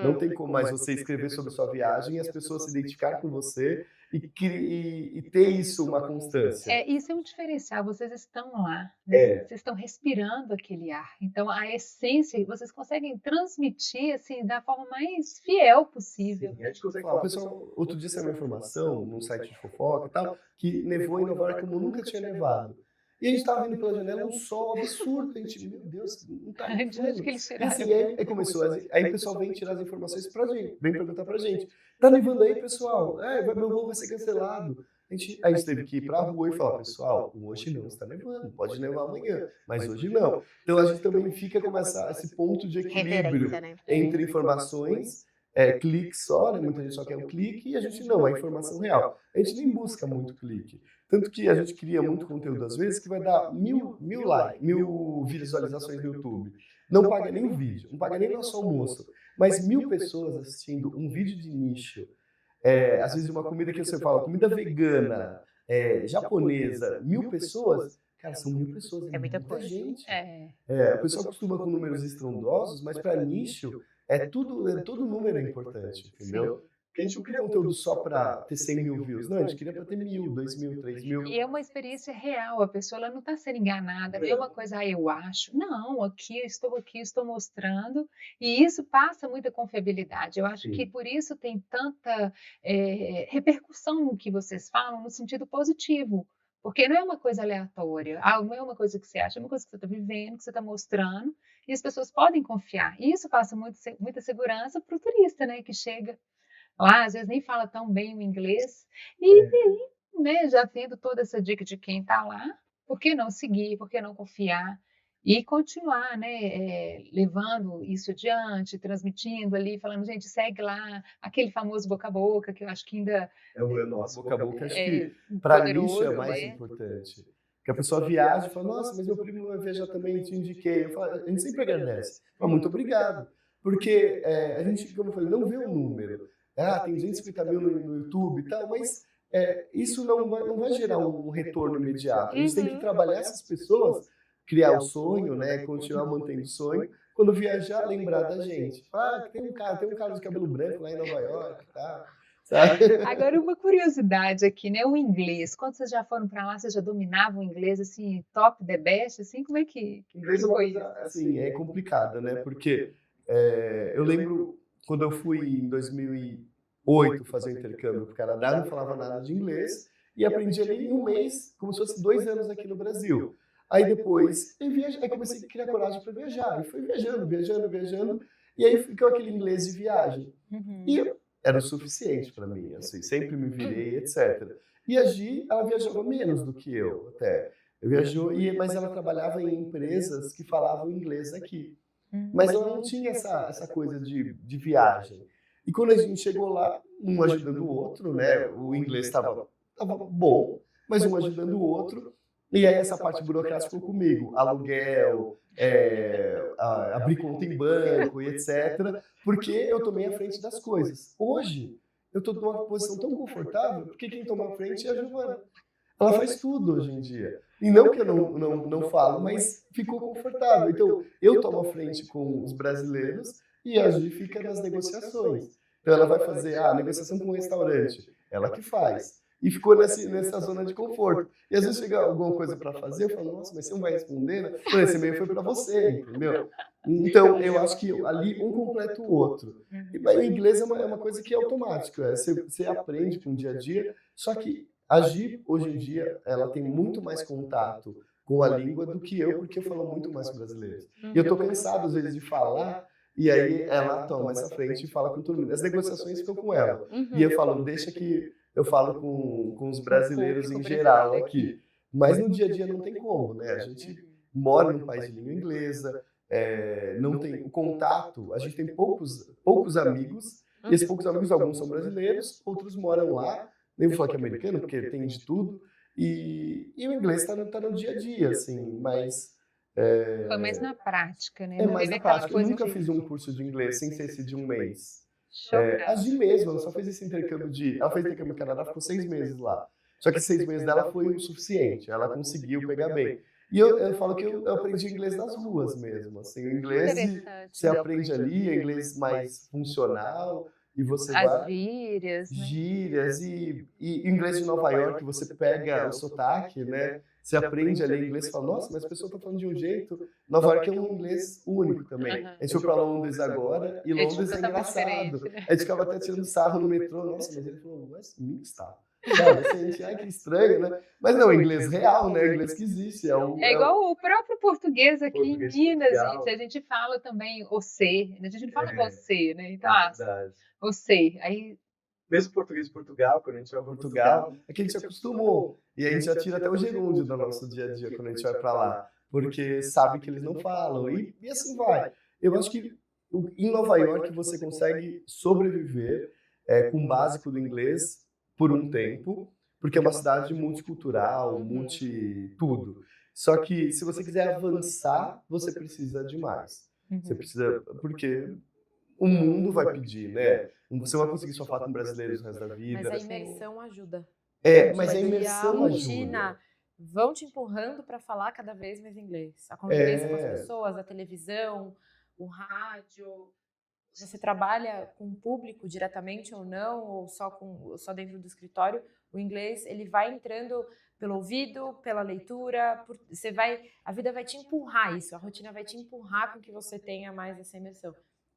Não tem como mais você escrever sobre sua viagem e as pessoas se identificar com você e ter isso uma constância. Isso é um diferencial, vocês estão lá, né? Vocês estão respirando aquele ar. Então, a essência, vocês conseguem transmitir assim, da forma mais fiel possível. Sim, a gente consegue falar. Pessoal, outro dia saiu uma informação num site de fofoca e tal, que nevou em Nova York como nunca tinha nevado. E a gente estava vendo pela janela um sol absurdo. A gente, meu Deus, não tá De onde que eles E tiraram? assim, aí começou, aí o pessoal vem tirar as informações pra gente, vem perguntar pra gente. Tá nevando aí, pessoal? Meu voo vai ser cancelado. A gente teve que ir pra rua e falar, pessoal, hoje não está nevando, pode nevar amanhã, mas hoje não. Então a gente também fica com esse ponto de equilíbrio entre informações, clique só, né? Muita gente só quer um clique, e a gente não, a informação real. A gente nem busca muito clique. Tanto que a gente cria muito conteúdo às vezes que vai dar 1000 likes, 1000 visualizações no YouTube. Não paga nem o vídeo, não paga nem o nosso almoço. Mas 1000 pessoas assistindo um vídeo de nicho, às vezes uma comida que você fala, comida vegana, japonesa, 1000 pessoas, cara, são 1000 pessoas, é muita gente. O pessoal costuma com números estrondosos, mas para nicho, todo número é importante, entendeu? Porque a gente não cria conteúdo só para ter 100 mil views, não, a gente queria para ter 1000, 2000, 3000. E é uma experiência real, a pessoa ela não está sendo enganada, não é uma coisa, eu acho. Não, aqui, estou mostrando, e isso passa muita confiabilidade. Eu acho que por isso tem tanta repercussão no que vocês falam, no sentido positivo. Porque não é uma coisa aleatória, não é uma coisa que você acha, é uma coisa que você está vivendo, que você está mostrando, e as pessoas podem confiar. E isso passa muita segurança para o turista, né, que chega lá, às vezes nem fala tão bem o inglês, e né, já tendo toda essa dica de quem está lá, por que não seguir, por que não confiar e continuar, né, levando isso adiante, transmitindo ali, falando, gente, segue lá, aquele famoso boca a boca, que eu acho que ainda o nosso boca a boca, acho que para nicho é mais importante. Que a pessoa viaja e fala, nossa, mas meu primo vai viajar também, te indiquei. A gente sempre agradece. Fala, muito obrigado. Porque a gente, como eu falei, não vê o número. Tem 250 mil no YouTube e tal, mas isso não vai gerar um retorno imediato. A gente tem que trabalhar essas pessoas, criar o sonho, né, continuar mantendo o sonho. Quando viajar, lembrar da gente. Tem um cara de cabelo branco lá em Nova York, tá? Sabe? Agora, uma curiosidade aqui, né? O inglês. Quando vocês já foram para lá, vocês já dominavam o inglês, assim, top, the best, assim? Como é que inglês é uma coisa, assim, é complicada, né? Porque eu lembro quando eu fui em 2008 fazer um intercâmbio para o Canadá, não falava nada de inglês e aprendi ali em um mês, como se fosse 2 anos aqui no Brasil. Aí depois, aí comecei a criar coragem para viajar. E fui viajando, e aí ficou aquele inglês de viagem. E era o suficiente para mim, assim, sempre me virei, etc. E a Gi, ela viajava menos do que eu, até. Viajou, mas ela trabalhava em empresas que falavam inglês aqui. Mas ela não tinha essa coisa de viagem. E quando a gente chegou lá, um ajudando o outro, né? O inglês estava bom, mas um ajudando o outro. E aí essa parte burocrática ficou comigo. Aluguel, abrir conta em banco e etc. Porque eu tomei a frente das coisas. Hoje, eu estou numa posição tão confortável, porque quem toma a frente é a Giovana. Ela faz tudo hoje em dia. E não que eu não falo, mas ficou confortável. Então, eu tomo a frente com os brasileiros e a Gi fica nas negociações. Então, ela vai fazer a negociação com o restaurante. Ela que faz. E ficou nessa zona de conforto. E às vezes chega alguma coisa para fazer, eu falo, nossa, mas você não vai responder, né? Esse e-mail foi para você, entendeu? Então, eu acho que ali um completa o outro. E o inglês é uma coisa que é automática. Você aprende com o dia a dia, só que a Gi, hoje em dia, ela tem muito mais contato com a língua do que eu, porque eu falo muito mais com brasileiros. E eu tô cansado, às vezes, de falar, e aí ela toma essa frente e fala com todo mundo. As negociações ficam com ela. E eu falo, deixa que eu falo com os brasileiros em geral aqui. Mas no dia a dia não tem como, né? A gente mora num país de língua inglesa, não tem o contato, a gente tem poucos amigos, e esses poucos amigos, alguns são brasileiros, outros moram lá, nem vou falar que é americano, porque tem de tudo, e o inglês está no dia a dia, assim, mas... Foi mais na prática, né? É mais na prática. Eu nunca fiz um curso de inglês sem ser esse de um mês. A Gi mesmo, ela só fez esse intercâmbio ela fez intercâmbio no Canadá, ficou 6 meses lá. Só que 6 meses dela foi o suficiente, ela conseguiu pegar bem. E eu falo que eu aprendi inglês nas ruas mesmo, assim, o inglês você aprende ali, é inglês mais funcional, e você vai... As gírias, né? Gírias, e inglês de Nova York, você pega o sotaque, né? Você aprende ali inglês e fala, nossa, mas a pessoa está falando de um jeito. Nova York é um inglês único também. A gente foi para Londres agora, e Londres é engraçado. A gente ficava até tirando sarro no metrô, nossa, mas ele falou, mas mixta. Sabe, assim, a gente, ai, que estranho, né? Mas não, inglês real, né? Inglês que existe. É igual o próprio português aqui em Minas, gente. A gente fala também você, a gente não fala você, né? Então, você. Aí... Mesmo português de Portugal, quando a gente vai para Portugal, é que a gente acostumou. E a gente já tira até o gerúndio do nosso dia a dia quando a gente vai para lá. Porque sabe que eles não falam. E assim vai. Eu acho que em Nova York você consegue sobreviver com o básico do inglês por um tempo, porque é uma cidade multicultural, tudo. Só que se você quiser avançar, você precisa de mais. Você precisa, porque o mundo vai pedir, né? Você vai conseguir só falar com brasileiros o resto da vida. Mas a imersão ajuda. Mas a imersão a rotina ajuda. Vão te empurrando para falar cada vez mais inglês. A convivência com as pessoas, a televisão, o rádio. Você trabalha com o público diretamente ou não, ou só dentro do escritório, o inglês ele vai entrando pelo ouvido, pela leitura, a vida vai te empurrar isso, a rotina vai te empurrar com que você tenha mais essa imersão.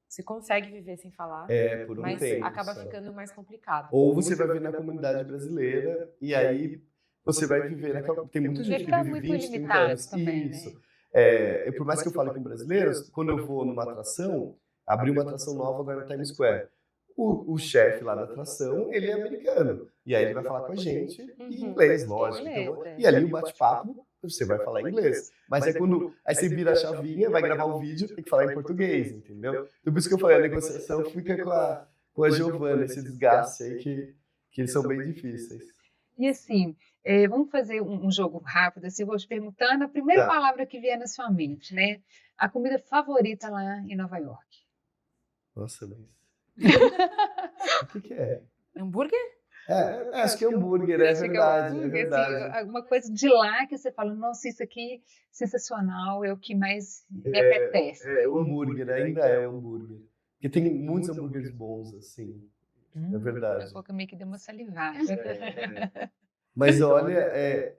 Você consegue viver sem falar, por um mas tempo, acaba ficando mais complicado. Ou você vai viver na comunidade brasileira e aí você vai viver naquela... Tem muita gente que vive 20, 30 anos. Também, isso. Por mais que eu fale com brasileiros, quando eu vou numa atração, abri uma atração nova agora na Times Square. O chefe lá da atração, ele é americano. E aí ele vai falar com a gente em inglês, lógico. Então, e ali o bate-papo, você vai falar em inglês. Mas aí você vira a chavinha, vai gravar um vídeo, tem que falar em português, entendeu? Então por isso que eu falei, a negociação fica com a Giovana, esse desgaste aí que eles são bem difíceis. E assim, vamos fazer um jogo rápido, assim, eu vou te perguntando a primeira palavra que vier na sua mente, né? A comida favorita lá em Nova York. Nossa, mas... o que é? Hambúrguer? Acho que é hambúrguer, é verdade. Assim, alguma coisa de lá que você fala, nossa, isso aqui sensacional, é o que mais me apetece. O hambúrguer, ainda é o hambúrguer. Porque tem muitos hambúrgueres bons, assim. É verdade. Daqui a pouco eu meio que dei uma salivada. Mas olha,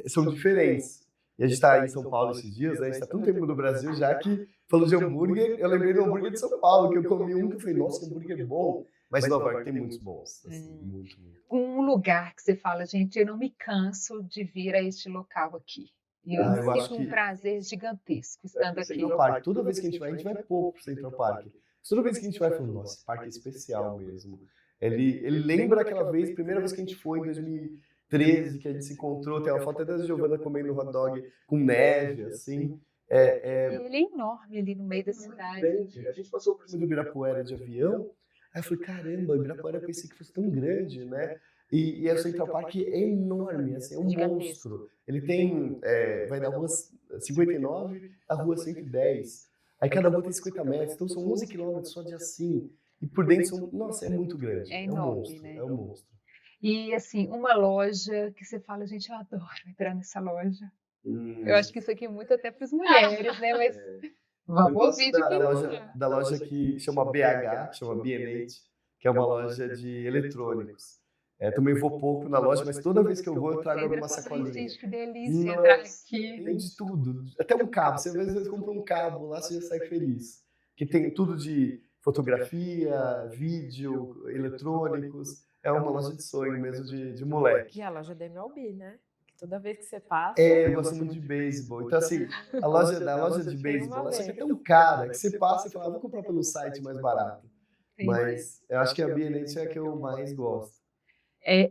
são diferentes. E a gente está em São Paulo esses dias, né? A gente está tanto tempo no Brasil já que, falando de hambúrguer, eu lembrei do hambúrguer de São Paulo, que eu comi que eu falei, nossa, que hambúrguer bom. Mas Nova York tem muitos bons, assim, muito. Um lugar que você fala, gente, eu não me canso de vir a este local aqui. E eu sinto um prazer gigantesco estando aqui. Central Park. Toda vez que a gente vai pouco pro Central Park. Toda vez que a gente vai, falando, nossa, esse parque é especial mesmo. Ele lembra aquela primeira vez que a gente foi em 13, que a gente se encontrou, tem uma foto até da Giovana comendo hot dog com neve, assim. E ele é enorme ali no meio da cidade. A gente passou por cima do Ibirapuera de avião, aí eu falei, caramba, o Ibirapuera eu pensei que fosse tão grande, né? E o Central Park é enorme, assim, é um Gigantesco. monstro. Ele tem, vai da rua 59 à rua 110. Aí cada rua tem 50 metros, então são 11 quilômetros só de assim. E por dentro são, nossa, é muito grande. É um enorme, monstro, né? é um monstro. E assim, uma loja que você fala, gente, eu adoro entrar nessa loja. Eu acho que isso aqui é muito até para as mulheres, né? Mas vamos ouvir de quem da loja que chama BH, que chama B&H, que é uma loja de eletrônicos. Também vou pouco na loja, mas toda vez que eu vou, eu trago alguma sacolinha. Gente, que delícia entrar aqui. Tem de tudo, até um cabo. Você às vezes compra um cabo lá, você já sai feliz. Que tem tudo de fotografia, vídeo, eletrônicos. É uma loja de sonho mesmo, de moleque. E a loja da MLB, né? Toda vez que você passa... Eu gosto muito de beisebol. Então, assim, a loja de beisebol, essa aqui é tão cara que você passa e fala, vou comprar pelo site mais barato. Mas eu acho que a B&H é a que eu mais gosto.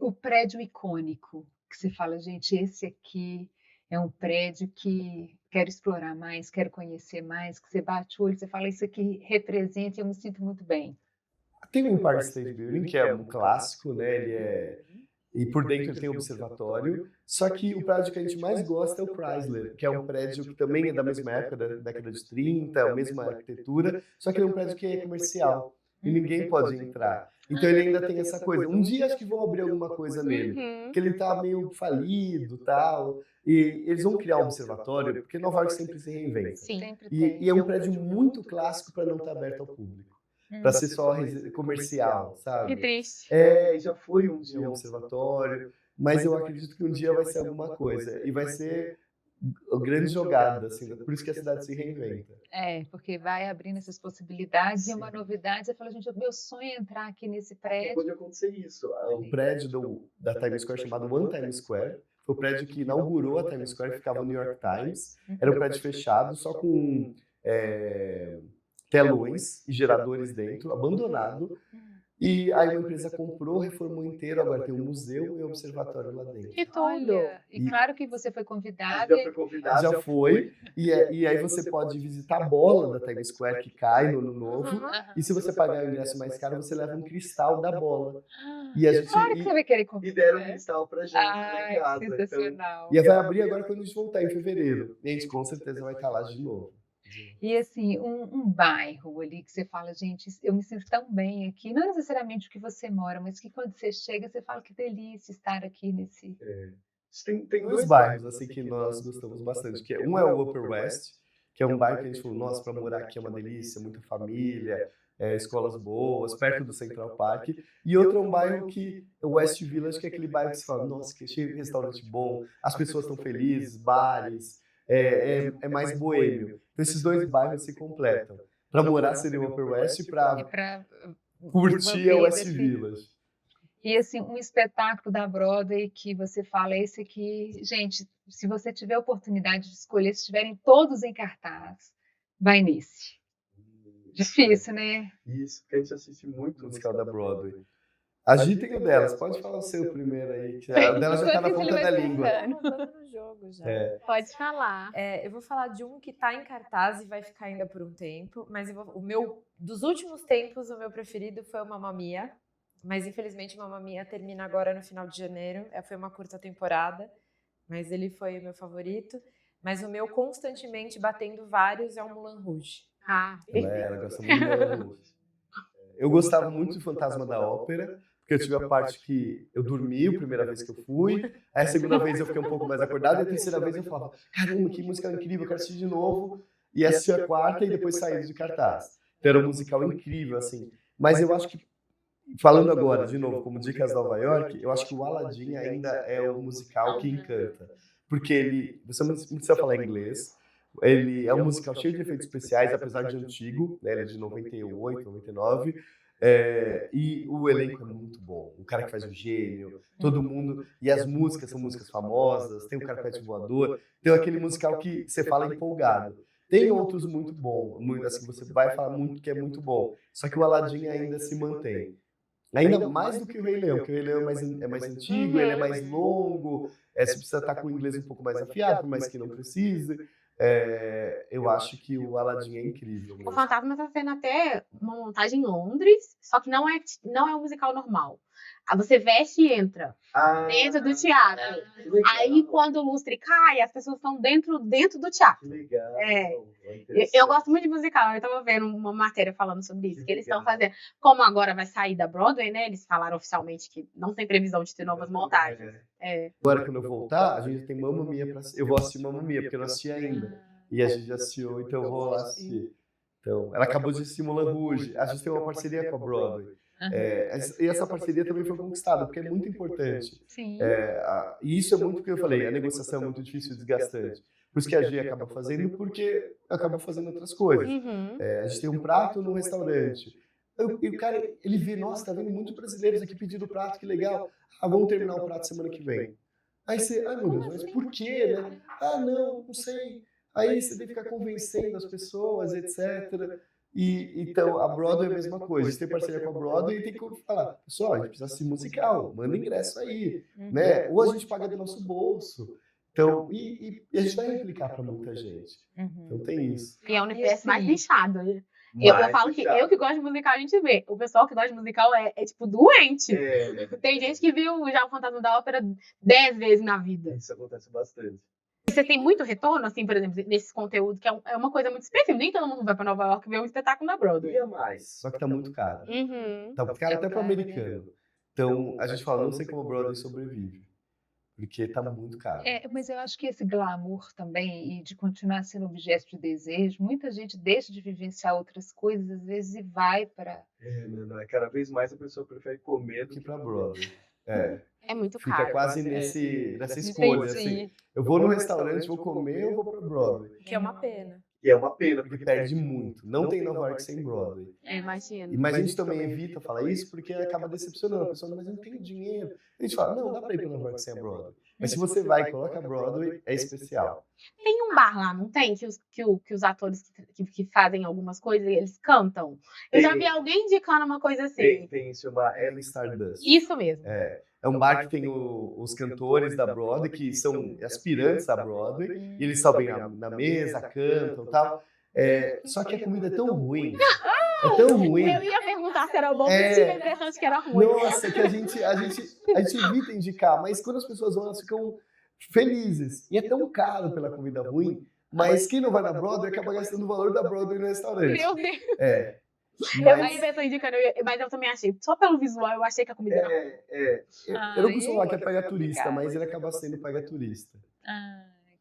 O prédio icônico, que você fala, gente, esse aqui é um prédio que quero explorar mais, quero conhecer mais, que você bate o olho, você fala, isso aqui representa e eu me sinto muito bem. Tem o Empire State Building, que é um clássico, né? E por dentro ele tem um observatório, só que o prédio que a gente mais gosta é o Chrysler, que é um prédio que também é da mesma época, da década de 30, é a mesma arquitetura, só que ele é um prédio que é comercial e ninguém pode entrar. Então ele ainda tem essa coisa. Um dia acho que vão abrir alguma coisa nele, porque ele tá meio falido e tal, e eles vão criar um observatório, porque Nova York sempre se reinventa. Sim. E é um prédio muito clássico para não estar aberto ao público. Para ser só comercial, sabe? Que triste. Já foi um dia um observatório, mas eu acredito que um dia vai ser alguma coisa. E vai ser a grande jogada, assim, por isso que a cidade se reinventa. Porque vai abrindo essas possibilidades. Sim. E uma novidade, você fala, gente, meu sonho é entrar aqui nesse prédio. Pode acontecer isso. O prédio da Times Square, chamado One Times Square, foi o prédio que inaugurou a Times Square, que ficava no New York Times. Era um prédio fechado, só com telões e geradores dentro, abandonado. E aí uma empresa comprou, reformou inteiro, agora tem um museu e um observatório lá dentro. Que tudo! E claro que você foi convidada. Já foi. E aí você pode visitar a bola da Times Square que cai no Ano Novo. E se você pagar o ingresso mais caro, você leva um cristal da bola. E a gente, claro que você vai querer comprar. E deram um cristal pra gente em casa. Sensacional. Então, e vai abrir agora quando a gente voltar em fevereiro. E a gente com certeza vai estar lá de novo. E assim, um bairro ali que você fala, gente, eu me sinto tão bem aqui, não necessariamente o que você mora, mas que quando você chega, você fala que delícia estar aqui nesse... Tem dois bairros assim que nós gostamos bastante, que um é o Upper West, que é um bairro que a gente falou, nossa, para morar aqui é uma delícia, muita família, escolas boas, perto do Central Park, e outro é um bairro que é o West Village, que é aquele bairro que você fala, nossa, que cheio de restaurante bom, as pessoas estão felizes, bares, é mais boêmio. Então esses dois bairros se completam. Para morar seria o Upper West e para curtir é o West Village. E assim, um espetáculo da Broadway que você fala, esse aqui, gente, se você tiver a oportunidade de escolher, se estiverem todos em cartaz, vai nesse. Difícil, né? Isso, porque a gente assiste muito o musical da Broadway. Agitem o delas, pode falar o seu primeiro aí, que a dela já tá na ponta da língua. No jogo já. Pode falar. Eu vou falar de um que tá em cartaz e vai ficar ainda por um tempo, mas dos últimos tempos, o meu preferido foi o Mamma Mia, mas infelizmente o Mamma Mia termina agora no final de janeiro, foi uma curta temporada, mas ele foi o meu favorito, mas o meu constantemente batendo vários é o Moulin Rouge. Ela gosta muito do Moulin Rouge. Eu gostava muito do Fantasma da Ópera, porque eu tive a parte que eu dormi a primeira vez que eu fui, aí a segunda vez eu fiquei um pouco mais acordado, e a terceira vez eu falava, caramba, que música incrível, eu quero assistir de novo, e assisti a quarta e depois saí de cartaz. Então era um musical incrível, assim. Mas eu acho que, falando agora, de novo, como Dicas Nova York, eu acho que o Aladdin ainda é o musical que encanta, porque você não precisa falar inglês, ele é um musical cheio de efeitos especiais, apesar de antigo, né, ele é de 98, 99, e o elenco é muito bom. O cara que faz o gênio, todo mundo, e as músicas são músicas famosas, tem o Carpete Voador, tem aquele musical que você fala empolgado. Tem outros muito bons, assim, você vai falar muito que é muito bom, só que o Aladdin ainda se mantém. Ainda mais do que o Rei Leão, porque o Rei Leão é mais antigo, ele é mais longo, você precisa estar com o inglês um pouco mais afiado, por mais que não precise. Eu acho que o Aladdin é incrível O mesmo. Fantasma está sendo até uma montagem em Londres, só que não é um musical normal. Aí você veste e entra dentro do teatro. Aí quando o lustre cai, as pessoas estão dentro do teatro. Legal. Eu gosto muito de musical. Eu tava vendo uma matéria falando sobre isso, que eles estão fazendo. Como agora vai sair da Broadway, né? Eles falaram oficialmente que não tem previsão de ter novas montagens. Agora, quando eu voltar, a gente tem Mamma Mia pra assistir. Eu vou assistir Mamma Mia, porque eu não assisti ainda. E a gente já assistiu, então eu vou lá assistir. Então, ela acabou de assistir Moulin Rouge. A gente tem uma parceria com a Broadway. E essa parceria também foi conquistada, porque é muito importante. Sim. E isso é muito o que eu falei, a negociação é muito difícil e desgastante. Por isso que a G acaba fazendo, porque acaba fazendo outras coisas. A gente tem um prato no restaurante. E o cara, ele vê, nossa, tá vendo muitos brasileiros aqui pedindo prato, que legal. Vamos terminar o prato semana que vem. Aí você, ai meu Deus, mas por quê, né? Não sei. Aí você tem que ficar convencendo as pessoas, etc. Então, a Broadway é a mesma coisa. A gente tem parceria com a Broadway e tem que falar, pessoal, a gente precisa assistir musical, manda ingresso aí, né? Ou a gente paga do nosso bolso. Então, e a gente vai replicar para muita gente. Então tem isso. E é o universo mais nichado, né? Eu falo que eu que gosto de musical, a gente vê. O pessoal que gosta de musical é tipo doente. Tem gente que viu já o Fantasma da Ópera 10 vezes na vida. Isso acontece bastante. Você tem muito retorno, assim, por exemplo, nesses conteúdos, que é uma coisa muito específica. Nem todo mundo vai pra Nova York ver um espetáculo na Broadway. Ia mais. Só que tá muito caro. Tá muito caro até pro americano. Então, a gente fala, não sei como a Broadway sobrevive. Porque tá muito caro. Mas eu acho que esse glamour também, e de continuar sendo objeto de desejo, muita gente deixa de vivenciar outras coisas, às vezes, e vai para... Cada vez mais a pessoa prefere comer do que ir pra Broadway. É muito Fica caro. quase nessa escolha, assim. Eu vou no restaurante, vou comer ou vou pra Broadway? Que é uma pena. E é uma pena, porque perde muito. Não tem Nova York sem Broadway. Imagina. Mas a gente também evita falar isso porque acaba decepcionando a pessoa. Mas eu não tenho dinheiro. A gente fala, não, dá pra ir pra Nova York sem a Broadway. Mas se você vai e coloca a Broadway, é especial. Tem um bar lá, não tem? Que os atores que fazem algumas coisas, eles cantam. Eu já vi alguém indicando uma coisa assim. Tem isso, uma Ella Stardust. Isso mesmo. É um bar que tem os cantores da Broadway, que são aspirantes à Broadway, e eles sobem na mesa, cantam e tal. Só que a comida é tão ruim. É tão ruim. Eu ia perguntar se era bom, mas tive a impressão de que era ruim. Nossa, que a gente evita indicar, mas quando as pessoas vão, elas ficam felizes. E é tão caro pela comida ruim, mas quem não vai na Broadway acaba gastando o valor da Broadway no restaurante. Meu Deus. Mas... Eu pensei indicando, mas eu também achei. Só pelo visual, eu achei que a comida era. Eu não costumo falar que é pega turista, mas ele acaba sendo pega turista.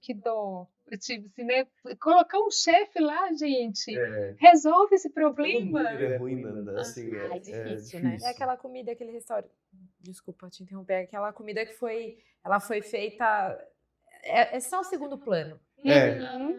Que dó. Tipo assim, né? Colocar um chefe lá, gente, resolve esse problema. É ruim, assim, difícil, né? É aquela comida, aquele restaurante. Desculpa te interromper. Aquela comida que ela foi feita. É só o segundo plano.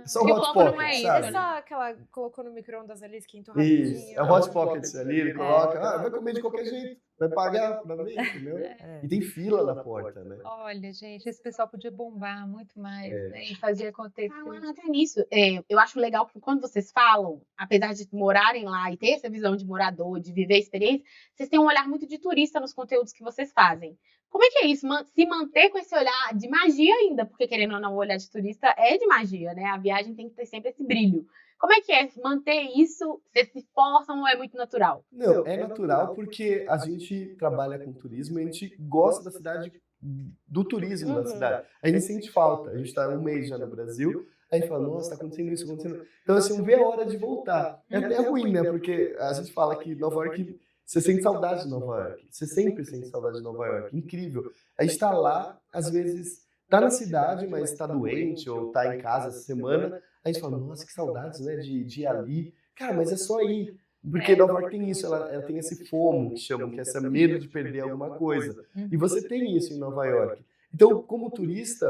Só o Hot Pocket, sabe? É só aquela colocou no micro-ondas ali, esquentou rapidinho. Isso, é o Hot Pocket ali, ele coloca, vai comer de qualquer jeito, vai pagar pra ver, entendeu? E tem fila na porta, né? Olha, gente, esse pessoal podia bombar muito mais, né? E fazer acontecer. Até nisso, eu acho legal que quando vocês falam, apesar de morarem lá e ter essa visão de morador, de viver a experiência, vocês têm um olhar muito de turista nos conteúdos que vocês fazem. Como é que é isso? Se manter com esse olhar de magia ainda, porque querendo ou não, o olhar de turista é de magia, né? A viagem tem que ter sempre esse brilho. Como é que é manter isso? Vocês se esforçam ou é muito natural? Não, é natural porque a gente trabalha com turismo e a gente gosta da cidade, do turismo da cidade. A gente sente falta. A gente está um mês já no Brasil, a gente fala, nossa, está acontecendo isso, acontecendo. Então, assim, não vê a hora de voltar. É até ruim, né? Porque a gente fala que Nova York... Você sente saudade de Nova York. Você sempre sente saudade de Nova York. Incrível. A gente está lá, às vezes, está na cidade, mas está doente ou está em casa essa semana. A gente fala, nossa, que saudades, né, de ir ali. Cara, mas é só ir. Porque Nova York tem isso, ela tem esse FOMO, que chamam, que é esse medo de perder alguma coisa. E você tem isso em Nova York. Então, como turista,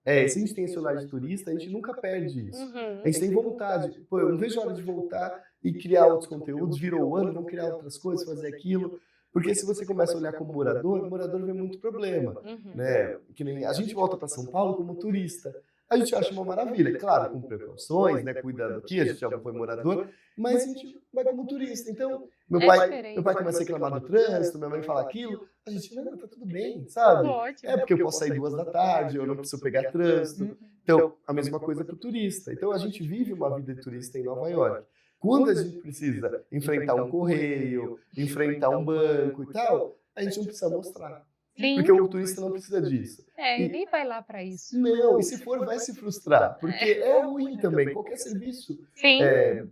se a gente tem esse olhar de turista, a gente nunca perde isso. A gente tem vontade. Pô, eu não vejo a hora de voltar e criar outros conteúdos, virou o ano, vamos criar outras coisas, fazer aquilo. Porque se você começa a olhar como morador, o morador vê muito problema. Né? Que nem a gente volta para São Paulo como turista. a gente acha uma maravilha. Claro, com precauções, né, cuidando aqui, a gente já foi morador, mas a gente vai como turista. Então, meu pai começa a reclamar do trânsito, minha mãe fala aquilo, a gente, não, tá tudo bem, sabe? Ótimo. É porque eu posso sair 2 da tarde, eu não preciso pegar trânsito. Então, a mesma coisa para o turista. Então, a gente vive uma vida de turista em Nova York. Quando a gente precisa enfrentar um correio, enfrentar um banco e tal, a gente não precisa mostrar. Sim. Porque o turista não precisa disso. Ninguém vai lá para isso. Não, e se for, vai se frustrar. Porque é ruim também. Qualquer serviço Sim.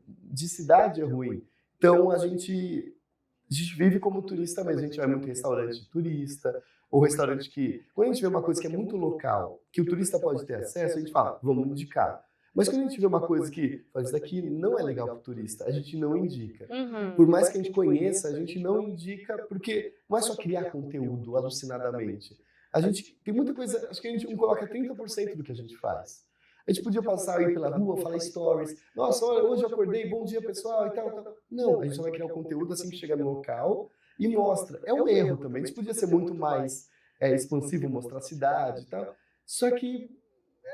de cidade é ruim. Então, a gente vive como turista mesmo. A gente vai muito em restaurante de turista, ou restaurante que... Quando a gente vê uma coisa que é muito local, que o turista pode ter acesso, a gente fala, vamos indicar. Mas quando a gente vê uma coisa que fala, isso daqui não é legal para o turista, a gente não indica. Por mais que a gente conheça, a gente não indica, porque não é só criar conteúdo alucinadamente. A gente tem muita coisa, acho que a gente não coloca 30% do que a gente faz. A gente podia passar aí pela rua, falar stories. Nossa, olha, hoje eu acordei, bom dia pessoal e tal. Não, a gente só vai criar o conteúdo assim que chega no local e mostra. É um erro também, a gente podia ser muito mais expansivo, mostrar a cidade e tal. Só que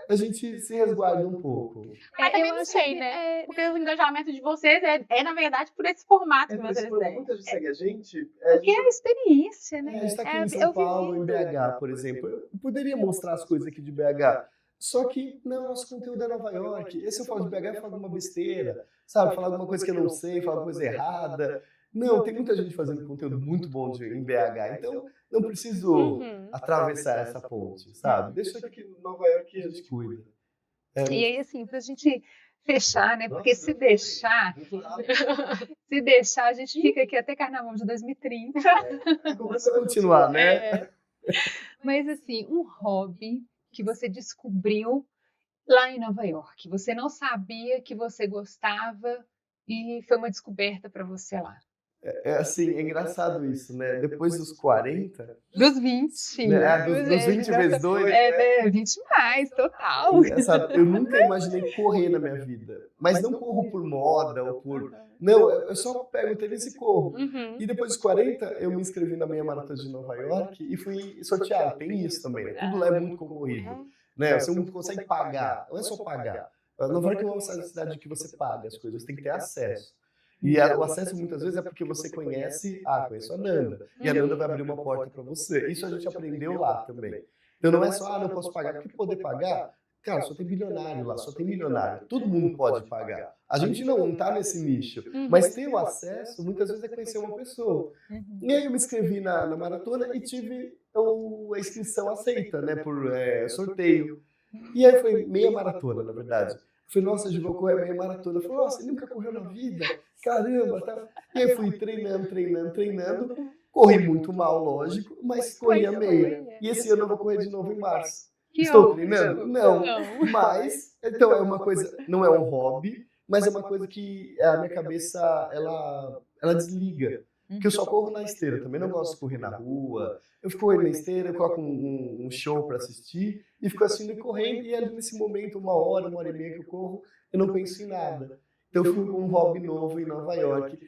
a gente se resguarda um pouco. Mas também não sei, né? Porque o engajamento de vocês na verdade, por esse formato que vocês têm. Muita gente segue a gente. Porque é a experiência, né? A gente está aqui em São Paulo, em BH, por exemplo. Eu poderia mostrar as coisas aqui de BH. Só que, não, nosso conteúdo é Nova York. E se eu falo de BH, eu falo alguma besteira. Sabe? Falar alguma coisa que eu não sei, falar alguma coisa errada. Não, tem muita gente fazendo conteúdo muito bom em BH. Então, não preciso atravessar essa ponte, sabe? Deixa aqui em Nova York e a gente cuida. E aí, assim, pra gente fechar, né? Porque se deixar, a gente fica aqui até Carnaval de 2030. Começa a continuar, né? Mas, assim, um hobby que você descobriu lá em Nova York. Você não sabia que você gostava e foi uma descoberta para você lá. Assim, é engraçado isso, né? Depois dos 40... Dos 20. Né? Dos 20 vezes 2. É, 20 mais, total. Engraçado. Eu nunca imaginei correr na minha vida. Mas não corro por moda ou por... Não, eu só pego o tênis e corro. E depois dos 40, eu me inscrevi na meia maratona de Nova York e fui sorteado. Tem isso também, né? Tudo lá é muito concorrido. Né? Você não consegue pagar. Não é só pagar. Nova York é uma cidade que você paga as coisas. Você tem que ter acesso. E o acesso muitas vezes é porque você conheço a Nanda. E a Nanda vai abrir uma porta para você. Isso a gente aprendeu lá também. Então não é só, não posso pagar. Porque poder pagar, cara, só tem bilionário lá, só tem milionário. Todo mundo pode pagar. A gente não está nesse nicho. Mas ter o acesso, muitas vezes, é conhecer uma pessoa. E aí eu me inscrevi na maratona e tive a inscrição aceita, né, por sorteio. E aí foi meia maratona, na verdade. Eu falei, nossa, eu vou correr meia maratona. Eu falei, nossa, ele nunca correu na vida? Caramba, tá? E aí fui treinando. Corri muito mal, lógico, mas corri a meia. E esse ano eu vou correr de novo em março. Estou treinando? Não. Mas, então, é uma coisa, não é um hobby, mas é uma coisa que a minha cabeça, ela desliga. Porque eu só corro na esteira, também não gosto de correr na rua. Eu fico correndo na esteira, eu coloco um show para assistir e fico assistindo e correndo. E ali nesse momento, 1 hora e meia que eu corro, eu não penso em nada. Então eu fui com um hobby novo em Nova York,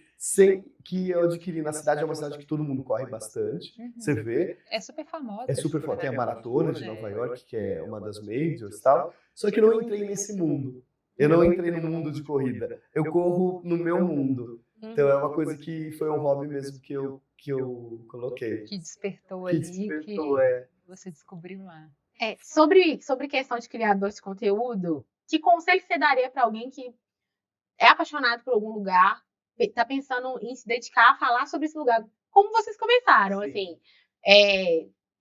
que eu adquiri na cidade. É uma cidade que todo mundo corre bastante, você vê. É super famosa. É super famosa. Tem a Maratona de Nova York, que é uma das majors e tal. Só que eu não entrei nesse mundo. Eu não entrei no mundo de corrida. Eu corro no meu mundo. Então é uma coisa que foi um hobby mesmo que eu coloquei. Que despertou ali, que você descobriu lá. Sobre questão de criador de conteúdo, que conselho você daria para alguém que é apaixonado por algum lugar, está pensando em se dedicar a falar sobre esse lugar? Como vocês começaram, assim?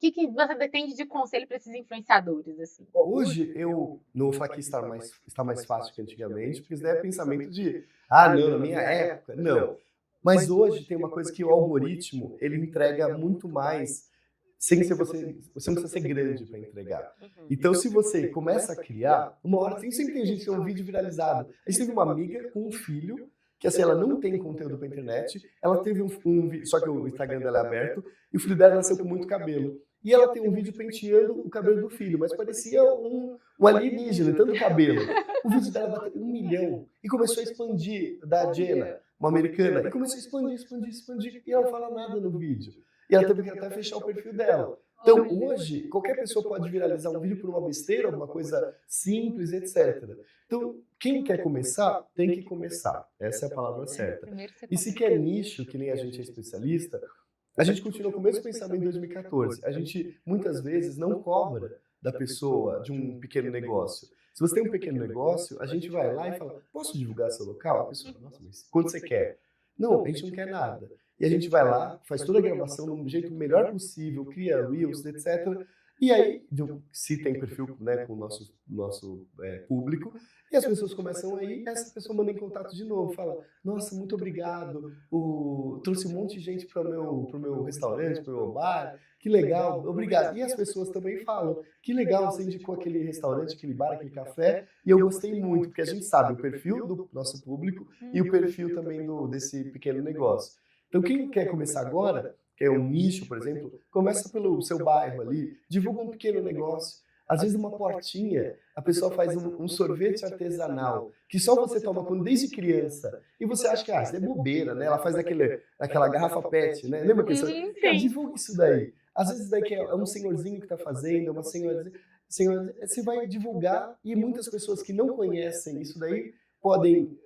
O que você pretende de conselho para esses influenciadores? Assim? Hoje, eu não vou falar que está mais fácil que antigamente, porque isso daí é pensamento de, não, na minha época, não. Mas hoje tem uma coisa que o algoritmo, ele entrega muito mais, sem ser você não precisa ser grande para entregar. Então, se você começa a criar, uma hora, sempre tem gente que tem um vídeo viralizado. A gente teve uma amiga com um filho, que assim, ela não tem conteúdo para internet, ela teve um vídeo, só que o Instagram dela é aberto, e o filho dela nasceu com muito cabelo. E ela tem um vídeo penteando o cabelo do filho, mas parecia um alienígena, tanto cabelo. O vídeo dela bateu 1 milhão e começou a expandir, da Jenna, uma americana, e começou a expandir, e ela não fala nada no vídeo. e ela teve que até fechar o perfil dela. Então, hoje, qualquer pessoa pode viralizar um vídeo por uma besteira, alguma coisa simples, etc. Então, quem quer começar, tem que começar. Essa é a palavra certa. E se quer nicho, que nem a gente é especialista, a gente continua com o mesmo pensamento em 2014. A gente, muitas vezes, não cobra da pessoa de um pequeno negócio. Se você tem um pequeno negócio, a gente vai lá e fala, posso divulgar seu local? A pessoa fala, nossa, mas quanto você quer? Não, a gente não quer nada. E a gente vai lá, faz toda a gravação do jeito melhor possível, cria Reels, etc. E aí, se tem perfil, né, com o nosso público, e as pessoas começam aí, essa pessoa manda em contato de novo, fala, nossa, muito obrigado, trouxe um monte de gente para o meu restaurante, para o meu bar, que legal, obrigado. E as pessoas também falam, que legal, você indicou aquele restaurante, aquele bar, aquele café, e eu gostei muito, porque a gente sabe o perfil do nosso público e o perfil também desse pequeno negócio. Então, quem quer começar agora, que é um nicho, por exemplo, começa pelo seu bairro ali, divulga um pequeno negócio. Às vezes, uma portinha, a pessoa faz um sorvete artesanal, que só você toma desde criança, e você acha que isso é bobeira, né? Ela faz aquela garrafa PET, né? Lembra que divulga isso daí. Às vezes, daí que é um senhorzinho que está fazendo, é uma senhorinha. Você vai divulgar, e muitas pessoas que não conhecem isso daí podem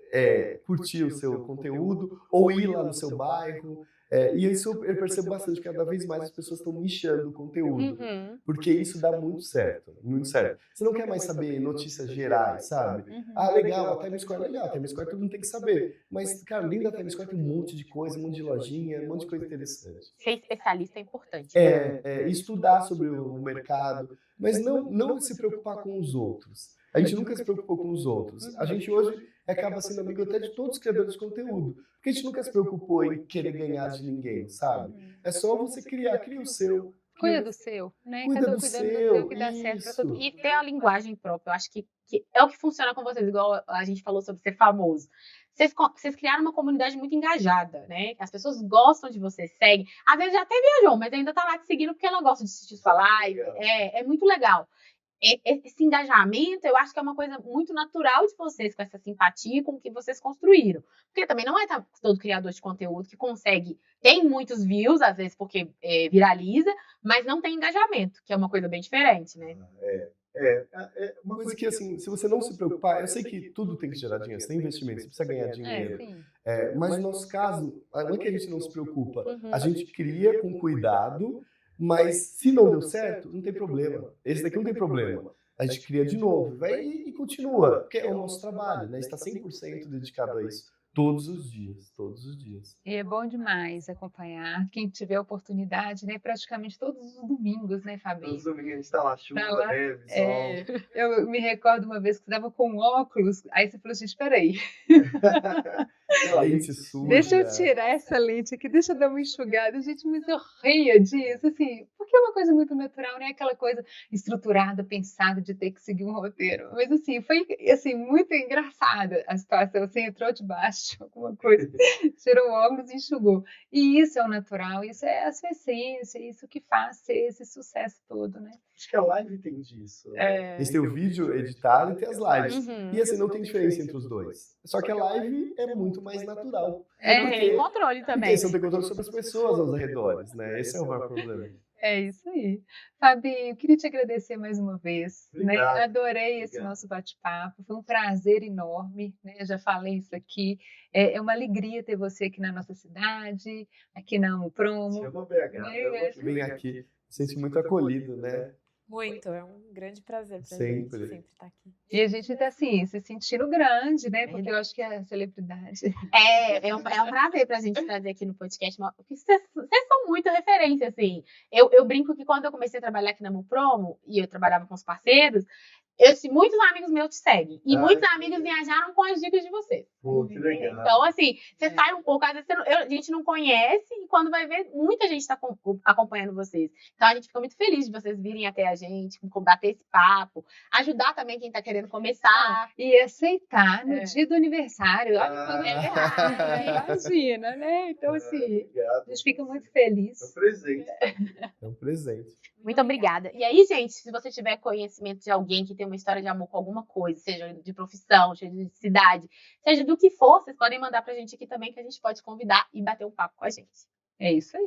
curtir o seu conteúdo ou ir lá no seu bairro. E isso eu percebo bastante, cada vez mais as pessoas estão nichando o conteúdo, porque isso dá muito certo, muito certo. Você não quer mais saber notícias gerais, sabe? Ah, legal, a Times Square é legal, a Times Square todo mundo tem que saber, mas, cara, além da Times Square tem um monte de coisa, um monte de lojinha, um monte de coisa interessante. Ser especialista é importante. Estudar sobre o mercado, mas não se preocupar com os outros. A gente nunca se preocupou com os outros. A gente hoje acaba sendo amigo até de todos os criadores de conteúdo. Porque a gente nunca se preocupou em querer ganhar de ninguém, sabe? É só você cria o seu. Cuida do seu, né? Cuida do seu, que dá certo pra todo mundo. E ter a linguagem própria. Eu acho que é o que funciona com vocês, igual a gente falou sobre ser famoso. Vocês criaram uma comunidade muito engajada, né? As pessoas gostam de você, seguem. Às vezes já até viajou, mas ainda tá lá te seguindo porque ela gosta de assistir sua live. É muito legal. Esse engajamento, eu acho que é uma coisa muito natural de vocês, com essa simpatia com o que vocês construíram. Porque também não é todo criador de conteúdo que consegue, tem muitos views, às vezes porque viraliza, mas não tem engajamento, que é uma coisa bem diferente, né? Uma coisa que, assim, se você não se preocupar, eu sei que tudo tem que gerar dinheiro, você tem investimento, você precisa ganhar dinheiro. Mas no nosso caso, não é que a gente não se preocupa, a gente cria com cuidado. Mas se não deu certo, não tem problema. Esse daqui não tem problema. A gente cria de novo, vai e continua, porque é o nosso trabalho, né? Está 100% dedicado a isso, todos os dias, todos os dias. E é bom demais acompanhar, quem tiver oportunidade, né? Praticamente todos os domingos, né, Fabinho? Todos os domingos a gente está lá, chuva, neve, sol. Eu me recordo uma vez que você estava com óculos, aí você falou assim, espera aí. Lente suja. Deixa eu tirar essa lente aqui, deixa eu dar uma enxugada. Gente, mas eu ria disso, assim, porque é uma coisa muito natural, né? Aquela coisa estruturada, pensada de ter que seguir um roteiro. Mas, assim, foi assim, muito engraçada a situação. Você entrou debaixo, alguma coisa, tirou o óculos e enxugou. E isso é o natural, isso é a sua essência, isso que faz ser esse sucesso todo, né? Acho que a live tem disso. A gente tem o vídeo editado e tem as lives. E assim, não tem diferença entre os dois. Só que a live é muito mais natural. Tem controle também. Porque você não tem controle sobre as pessoas aos arredores, né? Esse é o maior problema. É isso aí. Fabinho, eu queria te agradecer mais uma vez. Né? Adorei esse nosso bate-papo. Foi um prazer enorme. Né? Eu já falei isso aqui. É uma alegria ter você aqui na nossa cidade, aqui na Amo Promo. Eu vou BH. Vem aqui. Sente muito acolhido, né? Muito, é um grande prazer pra Sempre. gente sempre estar aqui. E a gente tá assim, se sentindo grande, né? Porque eu acho que é a celebridade. É um prazer pra gente trazer aqui no podcast, porque vocês são muito referência, assim. Eu brinco que quando eu comecei a trabalhar aqui na Mupromo, e eu trabalhava com os parceiros, muitos amigos meus te seguem. E muitos amigos viajaram com as dicas de vocês. Pô, que legal. Então, assim, você sai um pouco, às vezes a gente não conhece, e quando vai ver, muita gente está acompanhando vocês. Então, a gente fica muito feliz de vocês virem até a gente, bater esse papo, ajudar também quem está querendo começar. E aceitar no dia do aniversário. Imagina, né? Então, assim, a gente fica muito feliz. É um presente. É um presente. Muito obrigada. E aí, gente, se você tiver conhecimento de alguém que tem uma história de amor com alguma coisa, seja de profissão, seja de cidade, seja do que for, vocês podem mandar pra gente aqui também, que a gente pode convidar e bater um papo com a gente. É isso aí.